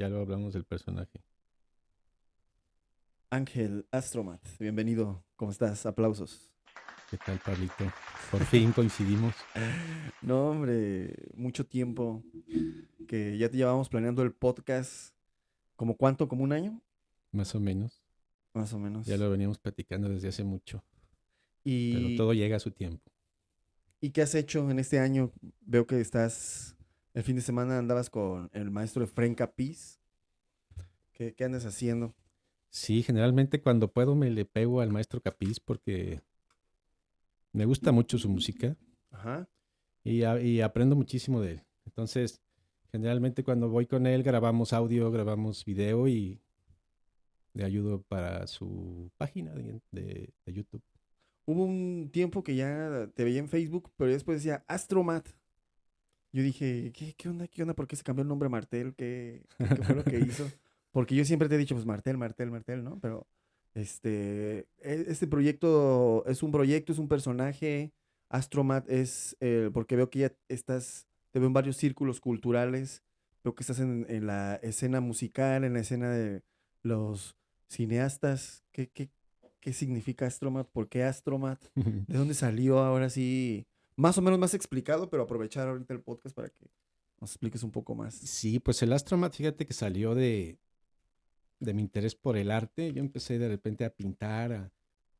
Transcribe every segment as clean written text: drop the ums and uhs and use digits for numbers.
Ya lo hablamos del personaje. Ángel Astromat, bienvenido. ¿Cómo estás? Aplausos. ¿Qué tal, Pablito? Por fin coincidimos, No, hombre, mucho tiempo que ya te llevábamos planeando el podcast. ¿Como cuánto? ¿Como un año? más o menos. Más o Ya menos. lo veníamos platicando desde hace mucho, pero ¿Y, todo llega a su tiempo. y qué has hecho en este año? Veo que el fin de semana andabas con el maestro Efraín Capiz. ¿Qué andas haciendo? Sí, generalmente cuando puedo me le pego al maestro Capiz porque me gusta mucho su música Ajá. y aprendo muchísimo de él. Entonces, generalmente cuando voy con él grabamos audio, grabamos video y le ayudo para su página de YouTube. Hubo un tiempo que ya te veía en Facebook, pero después decía Astromat. Yo dije, ¿qué onda? ¿Qué onda? ¿Por qué se cambió el nombre a Martel? ¿Qué fue lo que hizo? Porque yo siempre te he dicho, pues Martel, Martel, Martel, ¿no? Pero este proyecto es un proyecto, es un personaje. Astromat es, porque veo que ya te veo en varios círculos culturales, veo que estás en la escena musical, en la escena de los cineastas. ¿Qué significa Astromat? ¿Por qué Astromat? ¿De dónde salió ahora sí? Más o menos más explicado, pero aprovechar ahorita el podcast para que nos expliques un poco más. Sí, pues el Astromat, fíjate que salió de mi interés por el arte. Yo empecé de repente a pintar,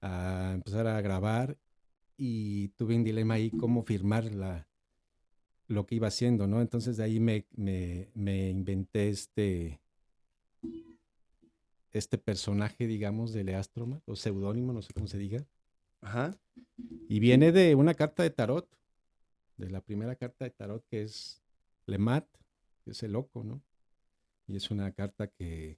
a empezar a grabar y tuve un dilema ahí cómo firmar lo que iba haciendo, ¿no? Entonces de ahí me inventé este personaje, digamos, de Leastromat, o seudónimo, no sé cómo se diga. Ajá. Y viene de una carta de tarot, de la primera carta de tarot que es Lemat, que es el loco, ¿no? Y es una carta que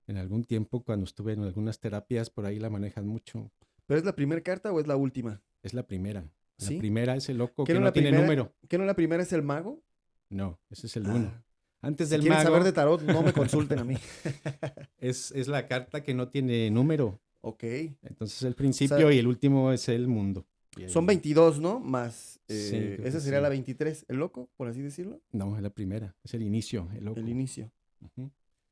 en algún tiempo, cuando estuve en algunas terapias, por ahí la manejan mucho. ¿Pero es la primera carta o es la última? Es la primera. La ¿Sí? primera es el loco ¿Qué que no no la tiene primera? número. ¿Qué no la primera es el mago? No, ese es el uno. Ah, Antes si del quieren saber de mago tarot, no me consulten a mí. es la carta que no tiene número. Ok. Entonces el O sea, principio y el último es el mundo. Y son ahí, 22, ¿no? Más, sí, creo que esa sería la sí. 23, el loco, por así decirlo, No, es la primera, es el inicio, el el loco. inicio. Ujú.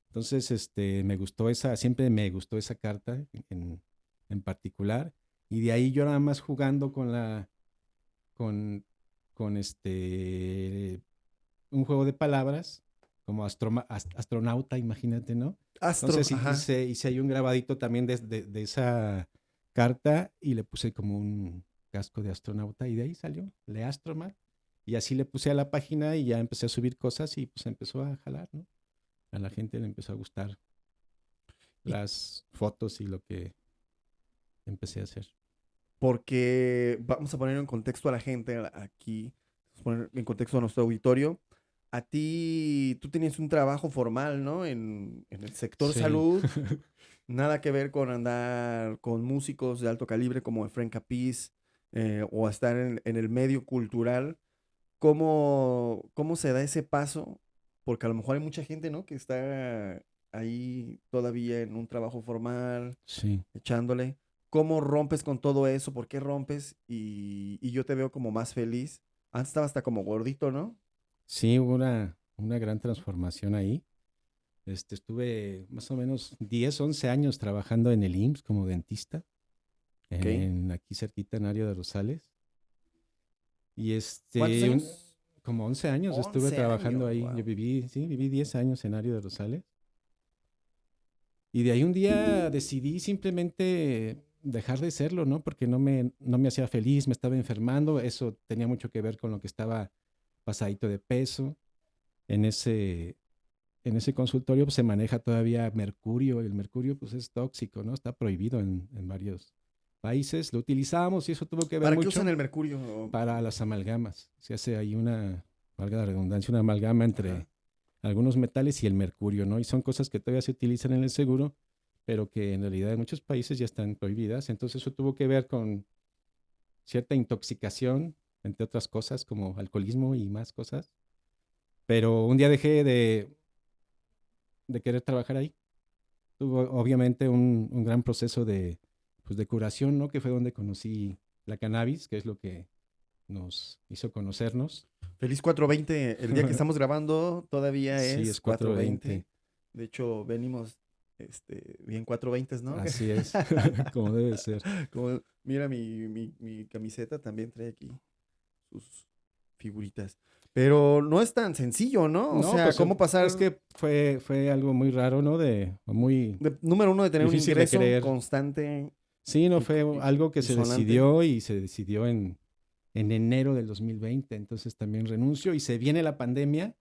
Entonces, me gustó siempre me gustó esa carta en particular. Y de ahí yo nada más jugando con, con un juego de palabras, como astronauta, imagínate, ¿no? Astro, Entonces ajá. hice ahí un grabadito también de esa carta y le puse como un casco de astronauta y de ahí salió, Leastromat. Y así le puse a la página y ya empecé a subir cosas y pues empezó a jalar, ¿no? A la gente le empezó a gustar Y las fotos y lo que empecé a hacer. porque vamos a poner en contexto a la gente aquí, vamos a poner en contexto a nuestro auditorio. A ti, tú tenías un trabajo formal, ¿no? En el sector Sí. salud, nada que ver con andar con músicos de alto calibre como Efren Capiz, o a estar en el medio cultural. ¿Cómo se da ese paso? Porque a lo mejor hay mucha gente, ¿no? Que está ahí todavía en un trabajo formal, Sí. echándole. ¿Cómo rompes con todo eso? ¿Por qué rompes? Y yo te veo como más feliz. Antes estaba hasta como gordito, ¿no? Sí, hubo una gran transformación ahí. Estuve más o menos 10 11 años trabajando en el IMSS como dentista, Ok. aquí cerquita en Área de Rosales. Y ¿Cuántos años? como 11 años estuve 11 trabajando años, ahí. Yo wow. viví 10 años en Área de Rosales. Y de ahí un día decidí simplemente dejar de serlo, ¿no? Porque no me hacía feliz, me estaba enfermando. Eso tenía mucho que ver con lo que estaba pasadito de peso. En en ese consultorio pues, se maneja todavía mercurio. El mercurio pues es tóxico, ¿no? Está prohibido en varios países. Lo utilizamos y eso tuvo que ver ¿Para qué usan mucho el mercurio? para las amalgamas. Se hace ahí valga la redundancia, una amalgama Ajá. entre algunos metales y el mercurio, ¿no? Y son cosas que todavía se utilizan en el seguro, pero que en realidad en muchos países ya están prohibidas. Entonces eso tuvo que ver con cierta intoxicación, entre otras cosas como alcoholismo y más cosas. Pero un día dejé de querer trabajar ahí. Tuvo obviamente un gran proceso pues, de curación, ¿no? Que fue donde conocí la cannabis, que es lo que nos hizo conocernos. Feliz 420. El día que estamos grabando todavía Sí, es es 420. 420. De hecho, venimos bien 420, ¿no? Así es, como debe ser. Como, mira, mi camiseta también trae aquí sus figuritas. Pero no es tan sencillo, ¿no? O No, sea, pues ¿cómo pasar es que fue algo muy raro, ¿no? Muy número uno de tener un difícil de ingreso creer. constante Sí, no y, fue y- algo que y se sonante? decidió y se decidió en enero del 2020. Entonces también renuncio y se viene la pandemia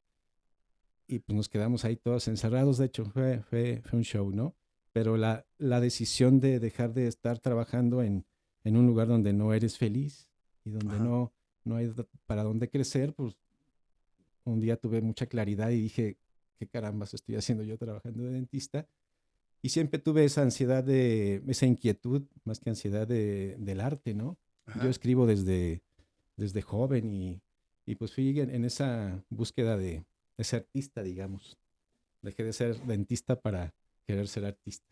y pues nos quedamos ahí todos encerrados. De hecho, fue un show, ¿no? Pero la decisión de dejar de estar trabajando en un lugar donde no eres feliz y donde Ajá. no hay para dónde crecer, pues un día tuve mucha claridad y dije, ¿qué carambas estoy haciendo yo trabajando de dentista? Y siempre tuve esa ansiedad esa inquietud, más que ansiedad del arte, ¿no? Yo Ajá. escribo desde joven y pues fui en esa búsqueda de ser artista, digamos. Dejé de ser dentista para querer ser artista.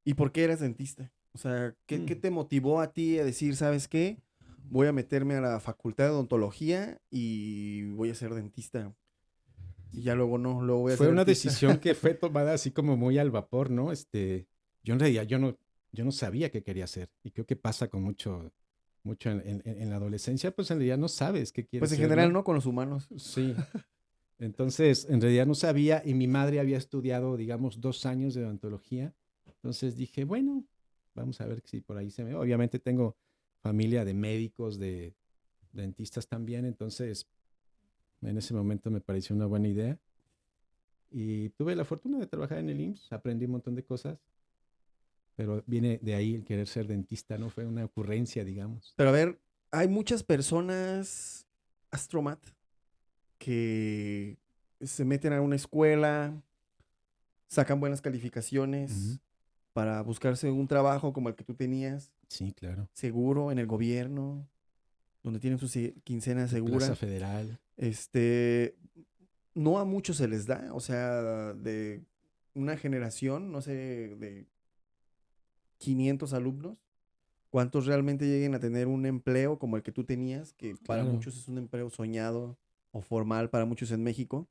¿Y por qué eras dentista? O sea, ¿qué Mm. te motivó a ti a decir, ¿sabes qué? Voy a meterme a la facultad de odontología y voy a ser dentista. Y ya luego no, luego voy a Fue ser una artista. decisión que fue tomada así como muy al vapor, ¿no? Yo en realidad yo no sabía qué quería hacer y creo que pasa con mucho en la adolescencia, pues en realidad no sabes qué Pues quieres en ser, general, ¿no? ¿no? Con los humanos. Sí. Entonces, en realidad no sabía y mi madre había estudiado, digamos, 2 años de odontología. Entonces dije, bueno, vamos a ver si por ahí se me... Obviamente tengo familia de médicos, de dentistas también, entonces en ese momento me pareció una buena idea. Y tuve la fortuna de trabajar en el IMSS, aprendí un montón de cosas, pero viene de ahí el querer ser dentista, ¿no? Fue una ocurrencia, digamos. Pero a ver, hay muchas personas, Astromat, que se meten a una escuela, sacan buenas Ujú. calificaciones para buscarse un trabajo como el que tú tenías, Sí, claro. seguro, en el gobierno, donde tienen su quincena Tu plaza segura. federal. Este, no a muchos se les da, o sea, de una generación, no sé, de 500 alumnos, ¿cuántos realmente lleguen a tener un empleo como el que tú tenías, que para Claro. muchos es un empleo soñado o formal para muchos en México?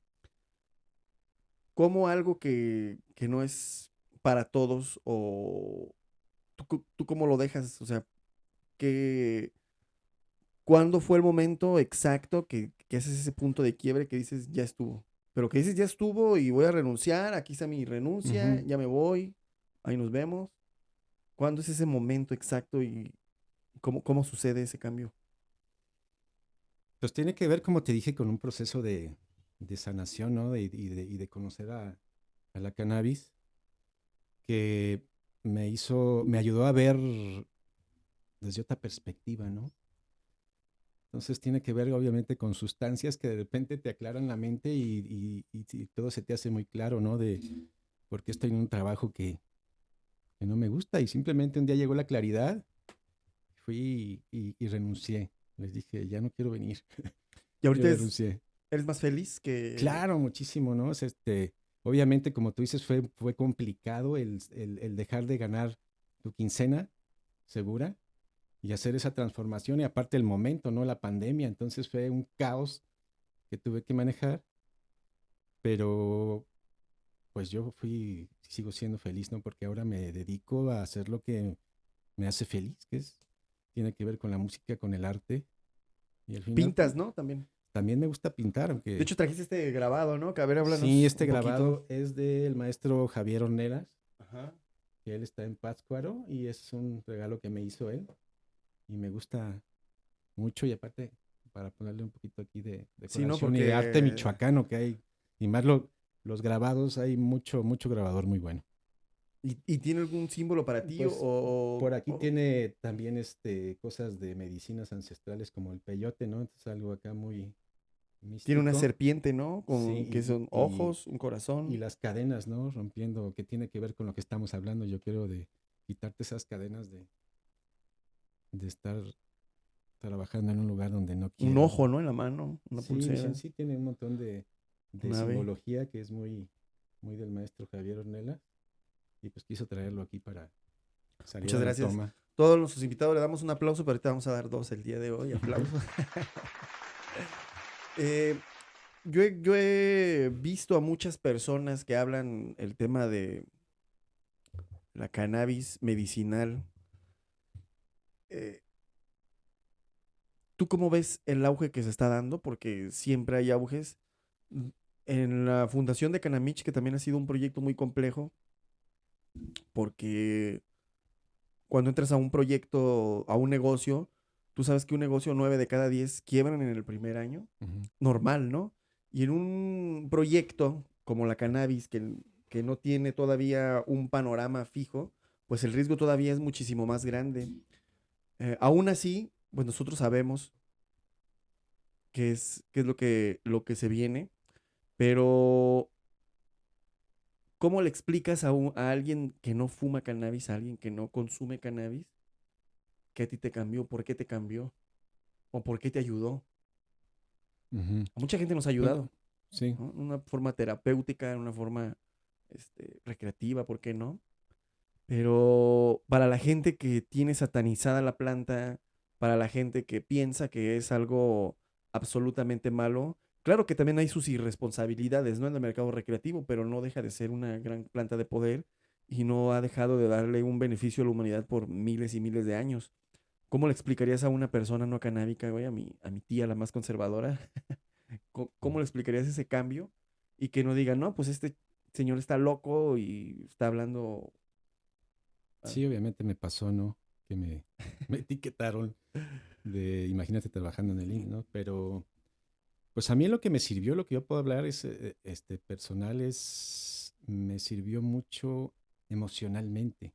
Como algo que no es para todos o tú cómo lo dejas, o sea, que ¿cuándo fue el momento exacto que haces ese punto de quiebre que dices ya estuvo? Pero que dices ya estuvo y voy a renunciar, aquí está mi renuncia, Ujú. ya me voy, ahí nos vemos. ¿Cuándo es ese momento exacto y cómo sucede ese cambio? Pues tiene que ver, como te dije, con un proceso de sanación, ¿no? Y de conocer a la cannabis, que me ayudó a ver desde otra perspectiva, ¿no? Entonces tiene que ver, obviamente, con sustancias que de repente te aclaran la mente y todo se te hace muy claro, ¿no? De por qué estoy en un trabajo que no me gusta y simplemente un día llegó la claridad, fui y renuncié. Les dije, ya no quiero venir. Y Yo ahorita renuncié. eres más feliz que... Claro, muchísimo, ¿no? Obviamente, como tú dices, fue complicado el dejar de ganar tu quincena segura y hacer esa transformación y aparte el momento, ¿no? La pandemia, entonces fue un caos que tuve que manejar, pero pues yo sigo siendo feliz, ¿no? Porque ahora me dedico a hacer lo que me hace feliz, tiene que ver con la música, con el arte y al final, Pintas, pues, ¿no? También. también me gusta pintar, De aunque hecho, trajiste este grabado, ¿no? Que a ver, sí, háblanos este un poquito. grabado es del maestro Javier Ornelas, Ajá. que él está en Pátzcuaro y es un regalo que me hizo él y me gusta mucho y aparte para ponerle un poquito aquí de Sí, ¿no? decoración y de arte Porque... michoacano que hay, y más los grabados, hay mucho grabador muy bueno. ¿Y tiene algún símbolo para ti Pues por aquí tiene también cosas de medicinas ancestrales como el peyote, ¿no? Entonces algo acá muy tiene una místico. serpiente, ¿no? Con que Sí, son ojos, un y corazón. las cadenas, ¿no? Rompiendo, que tiene que ver con lo que estamos hablando. Yo quiero de quitarte esas cadenas de estar trabajando en un lugar donde no Un quiero, ojo, ¿no? ¿no? En la mano, una Sí, sí, pulsera, sí, tiene un montón de un ave. simbología que es muy del maestro Javier Ornella y pues quiso traerlo aquí para salir Muchas a la gracias. toma. Todos nuestros invitados le damos un aplauso, pero ahorita vamos a dar dos el día de hoy. Aplausos. Eh, yo he visto a muchas personas que hablan el tema de la cannabis medicinal. Eh, ¿Tú cómo ves el auge que se está dando? Porque siempre hay auges. Mm, En la Fundación de Canamich, que también ha sido un proyecto muy complejo, porque cuando entras a un proyecto, a un negocio, tú sabes que un negocio 9 de cada 10 quiebran en el primer año. Ujú. Normal, ¿no? Y en un proyecto como la cannabis, que no tiene todavía un panorama fijo, pues el riesgo todavía es muchísimo más grande. Aún así, pues nosotros sabemos qué es lo que se viene, pero ¿cómo le explicas a alguien que no fuma cannabis, a alguien que no consume cannabis, que a ti te cambió, por qué te cambió o por qué te ayudó? Ujú. A mucha gente nos ha Bueno, ayudado, sí. ¿no? En una forma terapéutica, en una forma recreativa, ¿por qué no? Pero para la gente que tiene satanizada la planta, para la gente que piensa que es algo absolutamente malo, claro que también hay sus irresponsabilidades, ¿no? En el mercado recreativo, pero no deja de ser una gran planta de poder y no ha dejado de darle un beneficio a la humanidad por miles y miles de años. ¿Cómo le explicarías a una persona no canábica, güey, a mi tía, la más conservadora? ¿Cómo le explicarías ese cambio? Y que no diga, no, pues este señor está loco y está hablando. ah, Sí, obviamente me pasó, ¿no? Que me etiquetaron de, imagínate trabajando en el IMSS, ¿no? Pero, pues a mí lo que me sirvió, lo que yo puedo hablar es, personal, me sirvió mucho emocionalmente.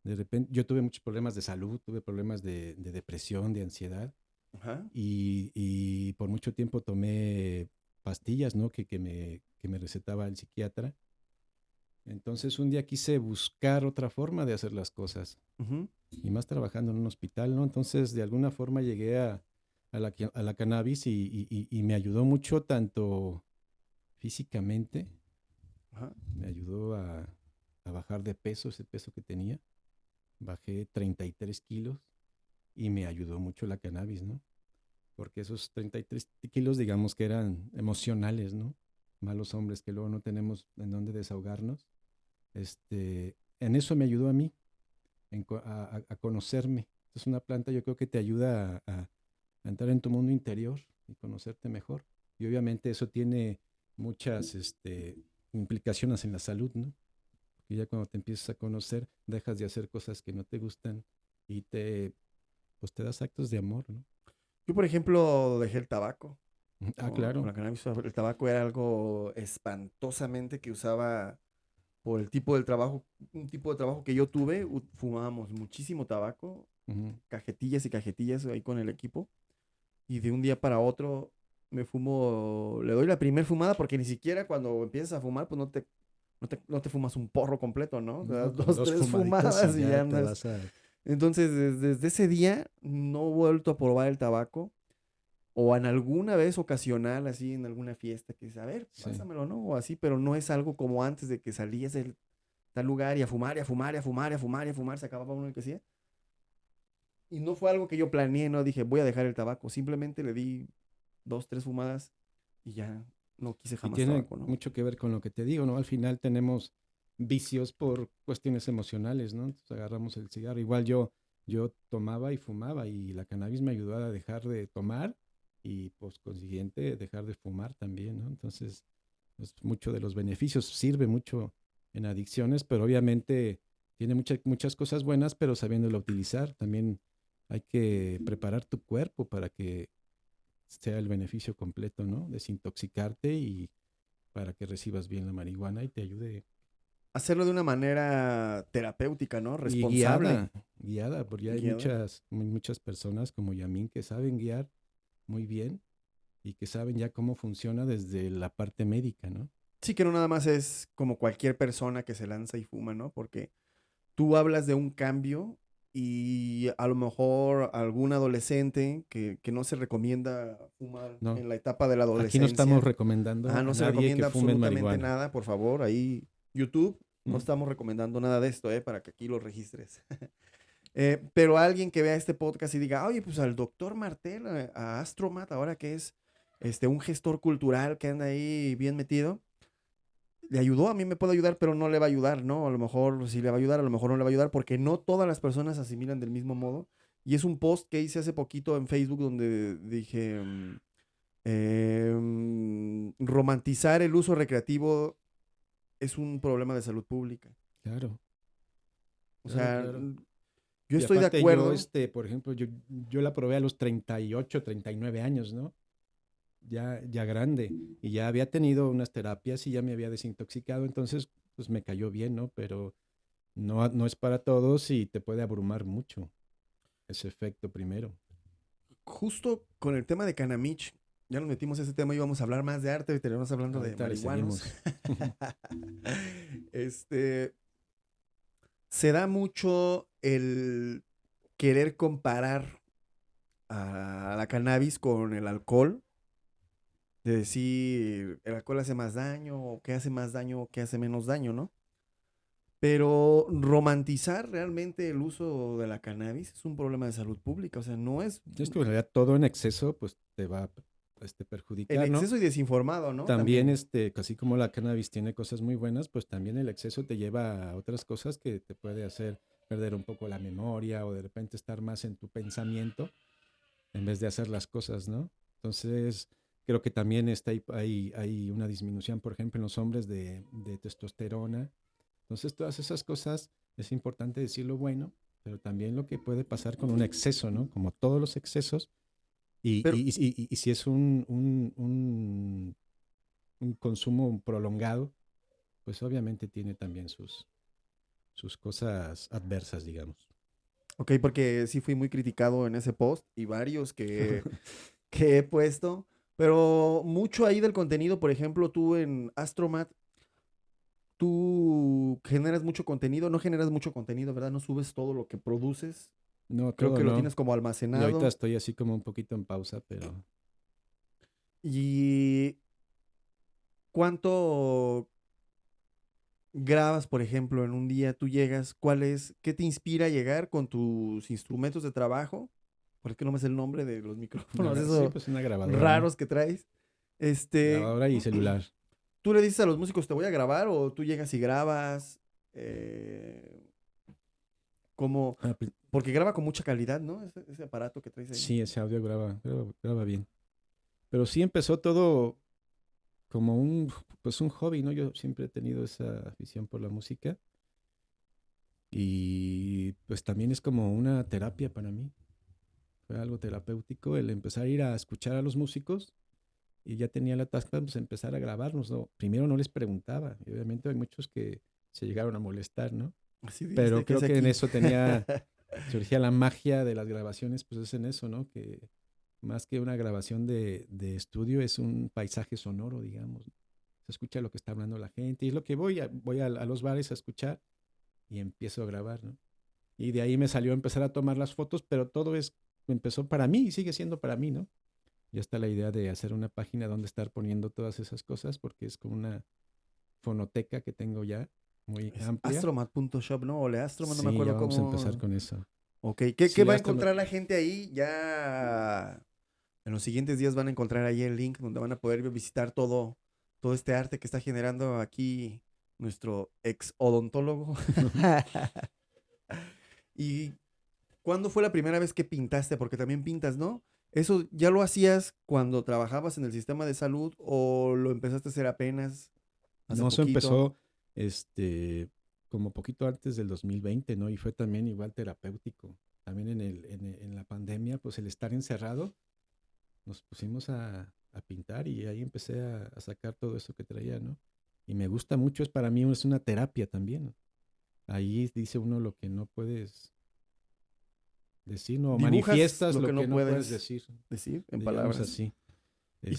De repente, yo tuve muchos problemas de salud, tuve problemas de depresión, de ansiedad, Ajá. y por mucho tiempo tomé pastillas, ¿no? Que me recetaba el psiquiatra. Entonces un día quise buscar otra forma de hacer las cosas, Ujú. y más trabajando en un hospital, ¿no? Entonces de alguna forma llegué a la cannabis y me ayudó mucho tanto físicamente, Ajá. me ayudó a bajar de peso, ese peso que tenía, bajé 33 kilos y me ayudó mucho la cannabis, ¿no? Porque esos 33 kilos, digamos que eran emocionales, ¿no? Malos hombres que luego no tenemos en dónde desahogarnos. En eso me ayudó a mí, a conocerme. Es una planta, yo creo que te ayuda a entrar en tu mundo interior y conocerte mejor. Y obviamente eso tiene muchas implicaciones en la salud, ¿no? Porque ya cuando te empiezas a conocer, dejas de hacer cosas que no te gustan y pues te das actos de amor, ¿no? Yo, por ejemplo, dejé el tabaco Ah, con claro. la cannabis. El tabaco era algo espantosamente que usaba por el tipo del trabajo, un tipo de trabajo que yo tuve. Fumábamos muchísimo tabaco, Ujú. cajetillas y cajetillas ahí con el equipo. Y de un día para otro le doy la primer fumada porque ni siquiera cuando empiezas a fumar, pues no te fumas un porro completo, ¿no? Te No, das con dos, dos tres fumaditas y fumadas y ya ya te andas. vas a... Entonces, desde ese día no he vuelto a probar el tabaco. O en alguna vez ocasional, así en alguna fiesta, que dice, a ver, Sí. pásamelo, ¿no? O así, pero no es algo como antes de que salías del tal lugar y a fumar, y a fumar, y a fumar, y a fumar, y a fumar, se acababa uno el que hacía. Y no fue algo que yo planeé, no dije, voy a dejar el tabaco. Simplemente le di dos, tres fumadas y ya no quise Y jamás tiene tabaco, ¿no? mucho que ver con lo que te digo, ¿no? Al final tenemos vicios por cuestiones emocionales, ¿no? Entonces agarramos el cigarro. Igual yo tomaba y fumaba y la cannabis me ayudó a dejar de tomar y pues consiguiente dejar de fumar también, ¿no? Entonces, pues, mucho de los beneficios sirve mucho en adicciones, pero obviamente tiene muchas cosas buenas, pero sabiéndolo utilizar, también hay que preparar tu cuerpo para que sea el beneficio completo, ¿no? Desintoxicarte y para que recibas bien la marihuana y te ayude. Hacerlo de una manera terapéutica, ¿no? Y Responsable. guiada, porque hay Guiada. muchas personas como Yamin que saben guiar muy bien y que saben ya cómo funciona desde la parte médica, ¿no? Sí, que no nada más es como cualquier persona que se lanza y fuma, ¿no? Porque tú hablas de un cambio y a lo mejor algún adolescente que no se recomienda fumar No, en la etapa de la aquí no estamos adolescencia. recomendando Ah, a no se nadie que recomienda fume absolutamente marihuana. nada, por favor, ahí YouTube, no ¿Mm? estamos recomendando nada de esto, para que aquí lo registres. Pero alguien que vea este podcast y diga, oye, pues al doctor Martel, a Astromat, ahora que es un gestor cultural que anda ahí bien metido, le ayudó, a mí me puede ayudar, pero no le va a ayudar, ¿no? A lo mejor sí le va a ayudar, a lo mejor no le va a ayudar, porque no todas las personas asimilan del mismo modo. Y es un post que hice hace poquito en Facebook donde dije, romantizar el uso recreativo es un problema de salud pública. Claro, O claro, sea, claro. yo Y estoy de aparte yo, acuerdo. por ejemplo, yo la probé a los 38, 39 años, ¿no? Ya grande. Y ya había tenido unas terapias y ya me había desintoxicado, entonces pues me cayó bien, ¿no? Pero no es para todos y te puede abrumar mucho ese efecto primero. Justo con el tema de Canamich, ya nos metimos a ese tema y íbamos a hablar más de arte y terminamos hablando de Ahorita le marihuanos. seguimos. Este, se da mucho el querer comparar a la cannabis con el alcohol, de decir el alcohol hace más daño, o que hace más daño, o que hace menos daño, ¿no? Pero romantizar realmente el uso de la cannabis es un problema de salud pública, o sea, no es Es que en realidad todo en exceso pues te va a en perjudicar, ¿no? exceso y desinformado, ¿no? También, También. casi como la cannabis tiene cosas muy buenas, pues también el exceso te lleva a otras cosas que te puede hacer perder un poco la memoria o de repente estar más en tu pensamiento en vez de hacer las cosas, ¿no? Entonces, creo que también hay una disminución, por ejemplo, en los hombres de testosterona. Entonces, todas esas cosas es importante decir lo bueno, pero también lo que puede pasar con un exceso, ¿no? Como todos los excesos. Pero, Y si es un consumo prolongado, pues obviamente tiene también sus cosas adversas, digamos. ok, porque sí fui muy criticado en ese post y varios que he puesto, pero mucho ahí del contenido, por ejemplo, tú en Astromat, tú generas mucho contenido, no generas mucho contenido, ¿verdad? No subes todo lo que produces. No, Creo todo que lo no. tienes como Y ahorita almacenado. estoy así como un poquito en pausa, pero ¿Y cuánto grabas, por ejemplo, en un día? Tú llegas, qué te inspira a llegar con tus instrumentos de trabajo? ¿Por qué no me sé el nombre de los micrófonos, sí, esos pues una grabadora, ¿no? raros que traes? Este, Grabadora y celular. ¿Tú le dices a los músicos te voy a grabar o tú llegas y grabas? Eh, ¿Cómo? Ah, Porque graba con mucha calidad, ¿no? Ese aparato que traes ahí. sí, ese audio graba bien. Pero sí empezó todo como pues un hobby, ¿no? Yo siempre he tenido esa afición por la música y pues también es como una terapia para mí. Fue algo terapéutico el empezar a ir a escuchar a los músicos y ya tenía la tasca, pues empezar a grabarlos, ¿no? Primero no les preguntaba, y obviamente hay muchos que se llegaron a molestar, ¿no? Así de, ¿y Pero este qué creo hace que en aquí? eso surgía la magia de las grabaciones, pues es en eso, ¿no? Que más que una grabación de estudio es un paisaje sonoro, digamos. Se escucha lo que está hablando la gente y es lo que voy a los bares a escuchar y empiezo a grabar, ¿no? Y de ahí me salió a empezar a tomar las fotos, pero empezó para mí y sigue siendo para mí, ¿no? Ya está la idea de hacer una página donde estar poniendo todas esas cosas porque es como una fonoteca que tengo ya muy Es amplia. astromat.shop, ¿no? O le Astromat, no me Sí, ya acuerdo vamos a empezar cómo. con eso. Ok, ¿qué Sí, va a hasta encontrar la gente ahí? Ya en los siguientes días van a encontrar ahí el link donde van a poder visitar todo este arte que está generando aquí nuestro ex odontólogo. ¿Y cuándo fue la primera vez que pintaste? Porque también pintas, ¿no? ¿Eso ya lo hacías cuando trabajabas en el sistema de salud o lo empezaste a hacer apenas hace No, eso poquito? empezó como poquito antes del 2020, ¿no? Y fue también igual terapéutico. También en la pandemia, pues el estar encerrado, nos pusimos a pintar y ahí empecé a sacar todo eso que traía, ¿no? Y me gusta mucho, para mí es una terapia también. Ahí dice uno lo que no puedes decir, no, Dibujas manifiestas lo que lo que no no puedes puedes decir, decir en digamos palabras. así. ¿Y Este,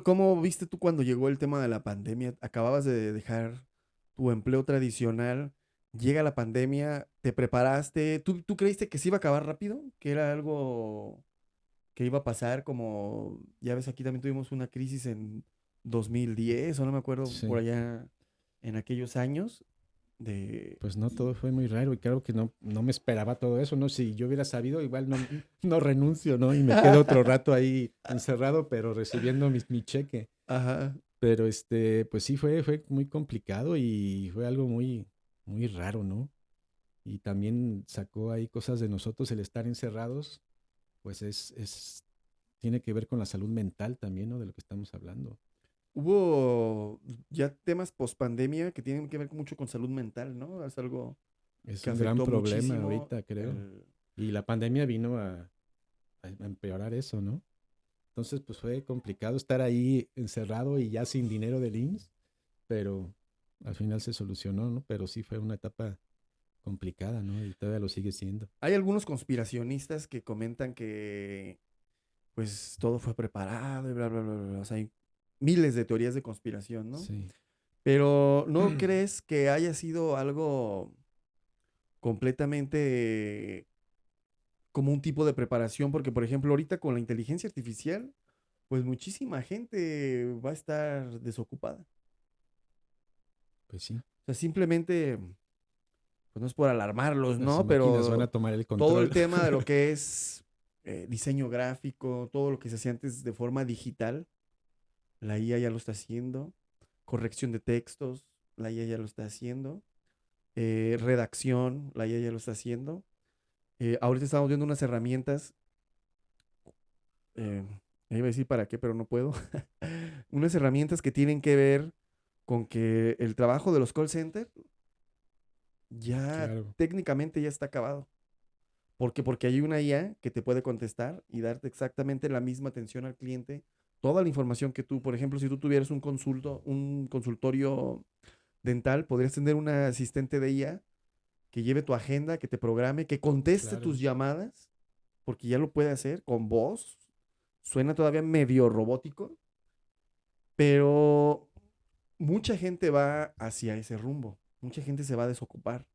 cómo viste tú cuando llegó el tema de la pandemia? Acababas de dejar tu empleo tradicional, llega la pandemia, ¿te preparaste? ¿Tú creíste que se iba a acabar rápido? ¿Que era algo que iba a pasar como, ya ves, aquí también tuvimos una crisis en 2010 o no me acuerdo, por sí. allá en aquellos años? Pues no, todo fue muy raro y claro que no me esperaba todo eso, ¿no? Si yo hubiera sabido, igual no renuncio, ¿no? Y me quedo otro rato ahí encerrado, pero recibiendo mi cheque. Ajá. Pero pues sí, fue muy complicado y fue algo muy raro, ¿no? Y también sacó ahí cosas de nosotros, el estar encerrados, pues tiene que ver con la salud mental también, ¿no? De lo que estamos hablando. Hubo ya temas post pandemia que tienen que ver mucho con salud mental, ¿no? Es algo Es que un gran afectó problema muchísimo ahorita, creo. el... Y la pandemia vino a empeorar eso, ¿no? Entonces, pues fue complicado estar ahí encerrado y ya sin dinero del IMSS, pero al final se solucionó, ¿no? Pero sí fue una etapa complicada, ¿no? Y todavía lo sigue siendo. Hay algunos conspiracionistas que comentan que pues todo fue preparado y bla, bla, bla, bla. O sea, hay miles de teorías de conspiración, ¿no? Sí. Pero ¿no crees que haya sido algo completamente como un tipo de preparación? Porque, por ejemplo, ahorita con la inteligencia artificial, pues muchísima gente va a estar desocupada. Pues sí. O sea, simplemente, pues no es por alarmarlos, Las ¿no? máquinas van a Pero tomar el todo el control. tema de lo que es diseño gráfico, todo lo que se hacía antes de forma digital, la IA ya lo está haciendo. Corrección de textos, la IA ya lo está haciendo. Redacción, la IA ya lo está haciendo. Ahorita estamos viendo unas herramientas, eh, iba a decir para qué, pero no puedo. Unas herramientas que tienen que ver con que el trabajo de los call centers ya Claro, técnicamente ya está acabado. ¿Por qué? Porque hay una IA que te puede contestar y darte exactamente la misma atención al cliente, toda la información que tú, por ejemplo, si tú tuvieras un consultorio dental, podrías tener una asistente de IA que lleve tu agenda, que te programe, que conteste tus claro. llamadas, porque ya lo puede hacer con voz. Suena todavía medio robótico, pero mucha gente va hacia ese rumbo. Mucha gente se va a desocupar.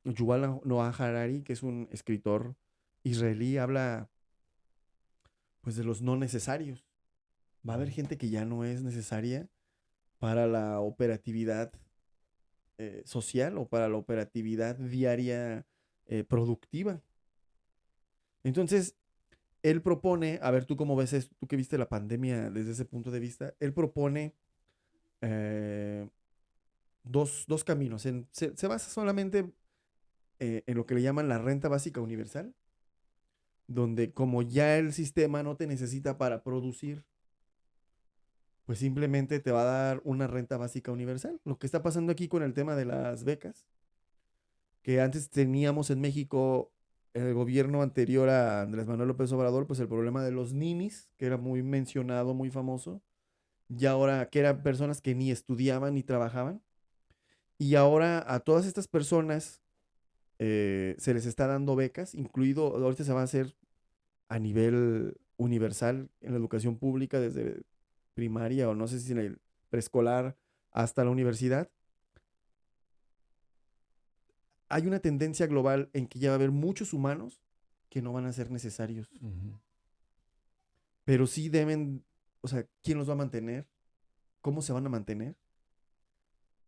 Yuval Noah Harari, que es un escritor israelí, habla pues de los no necesarios. Va a haber Ujú. gente que ya no es necesaria para la operatividad social o para la operatividad diaria productiva. Entonces, él propone, a ver, tú cómo ves esto, tú que viste la pandemia desde ese punto de vista, él propone eh, dos caminos. Se basa solamente en lo que le llaman la renta básica universal, donde como ya el sistema no te necesita para producir, pues simplemente te va a dar una renta básica universal. Lo que está pasando aquí con el tema de las becas, que antes teníamos en México el gobierno anterior a Andrés Manuel López Obrador, pues el problema de los ninis, que era muy mencionado, muy famoso, y ahora que eran personas que ni estudiaban ni trabajaban, y ahora a todas estas personas se les está dando becas, incluido, ahorita se va a hacer a nivel universal en la educación pública, desde primaria o no sé si en el preescolar hasta la universidad. Hay una tendencia global en que ya va a haber muchos humanos que no van a ser necesarios, Ujú. pero sí deben, o sea, ¿quién los va a mantener? ¿Cómo se van a mantener?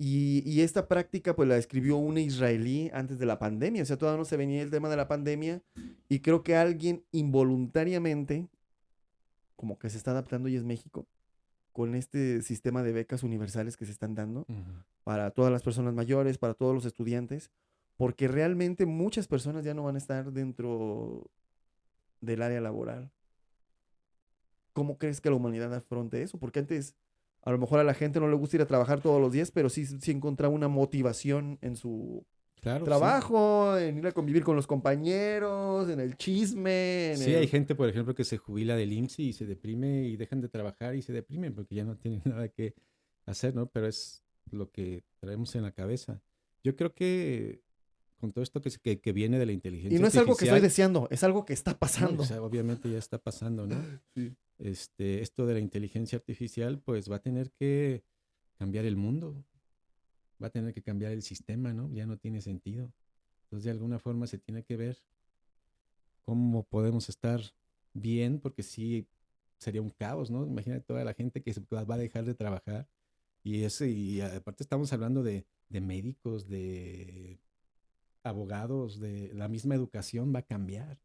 Y esta práctica pues la escribió un israelí antes de la pandemia, o sea, todavía no se venía el tema de la pandemia y creo que alguien involuntariamente, como que se está adaptando y es México, con este sistema de becas universales que se están dando Ujú. para todas las personas mayores, para todos los estudiantes, porque realmente muchas personas ya no van a estar dentro del área laboral. ¿Cómo crees que la humanidad afronte eso? Porque antes a lo mejor a la gente no le gusta ir a trabajar todos los días, pero sí encontraba una motivación en su Claro, sí. trabajo, en ir a convivir con los compañeros, en el chisme, en Sí, hay el... gente, por ejemplo, que se jubila del IMSS y se deprime y dejan de trabajar y se deprimen porque ya no tienen nada que hacer, ¿no? Pero es lo que traemos en la cabeza. Yo creo que con todo esto que viene de la Y inteligencia no es algo que estoy artificial, deseando, es algo que está no, o pasando. sea, obviamente ya está pasando, ¿no? Sí. Esto de la inteligencia artificial, pues va a tener que cambiar el mundo, va a tener que cambiar el sistema, ¿no? Ya no tiene sentido. Entonces, de alguna forma se tiene que ver cómo podemos estar bien, porque sí sería un caos, ¿no? Imagínate toda la gente que va a dejar de trabajar y aparte estamos hablando de de médicos, de abogados, de la misma educación va a cambiar.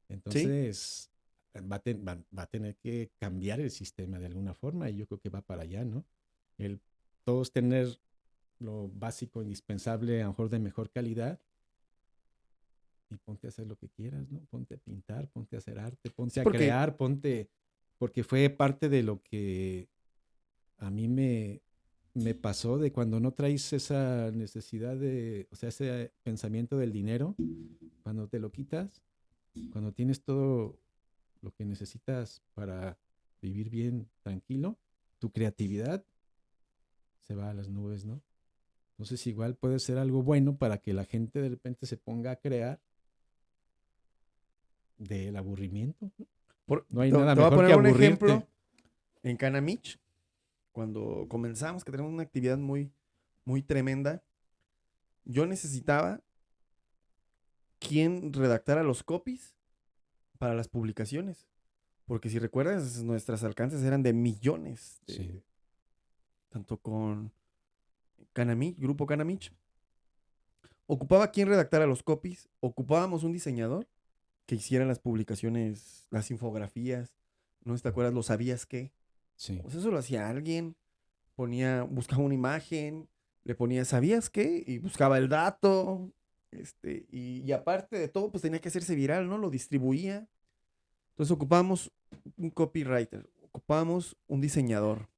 Sí, Entonces, va a tener que cambiar el sistema de alguna forma y yo creo que va para allá, ¿no? El todos tener lo básico, indispensable, a lo mejor de mejor calidad y ponte a hacer lo que quieras, ¿no? Ponte a pintar, ponte a hacer arte, ponte sí, a porque, crear, ponte, porque fue parte de lo que a mí me pasó de cuando no traes esa necesidad de, o sea, ese pensamiento del dinero, cuando te lo quitas, cuando tienes todo lo que necesitas para vivir bien, tranquilo, tu creatividad se va a las nubes, ¿no? Entonces igual puede ser algo bueno para que la gente de repente se ponga a crear del aburrimiento, ¿no? No hay nada te voy a mejor que poner un aburrirte. ejemplo. En Canamich, cuando comenzamos, que tenemos una actividad muy, muy tremenda, yo necesitaba quien redactara los copies para las publicaciones. Porque si recuerdas, nuestros alcances eran de millones, Sí, tanto con Canamich, Grupo Canamich. Ocupaba quien redactara los copies, ocupábamos un diseñador que hiciera las publicaciones, las infografías, ¿no te acuerdas? ¿Lo sabías qué? sí, Pues eso lo hacía alguien, buscaba una imagen, le ponía, ¿sabías qué? Y buscaba el dato, y aparte de todo, pues tenía que hacerse viral, ¿no? Lo distribuía. Entonces ocupábamos un copywriter, ocupábamos un diseñador,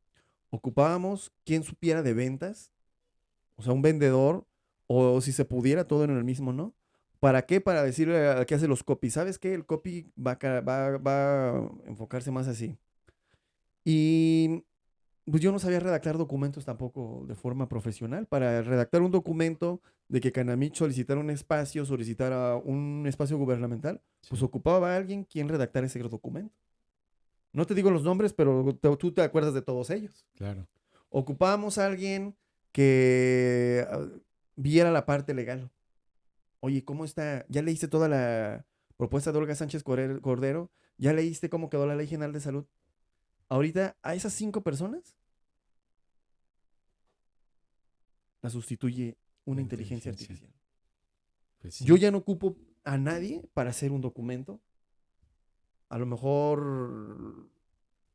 ocupábamos quien supiera de ventas, o sea, un vendedor, o si se pudiera todo en el mismo, ¿no? ¿Para qué? Para decirle al que hace los copies, ¿sabes qué? El copy va a enfocarse más así. Y pues yo no sabía redactar documentos tampoco de forma profesional. Para redactar un documento de que Canamich solicitara un espacio gubernamental, pues sí, ocupaba a alguien quien redactara ese documento. No te digo los nombres, pero tú te acuerdas de todos ellos. claro. Ocupábamos a alguien que viera la parte legal. Oye, ¿cómo está? ¿Ya leíste toda la propuesta de Olga Sánchez Cordero? ¿Ya leíste cómo quedó la Ley General de Salud? Ahorita a esas 5 personas la sustituye una La inteligencia inteligencia. artificial. Pues Yo sí, ya no ocupo a nadie para hacer un documento. A lo mejor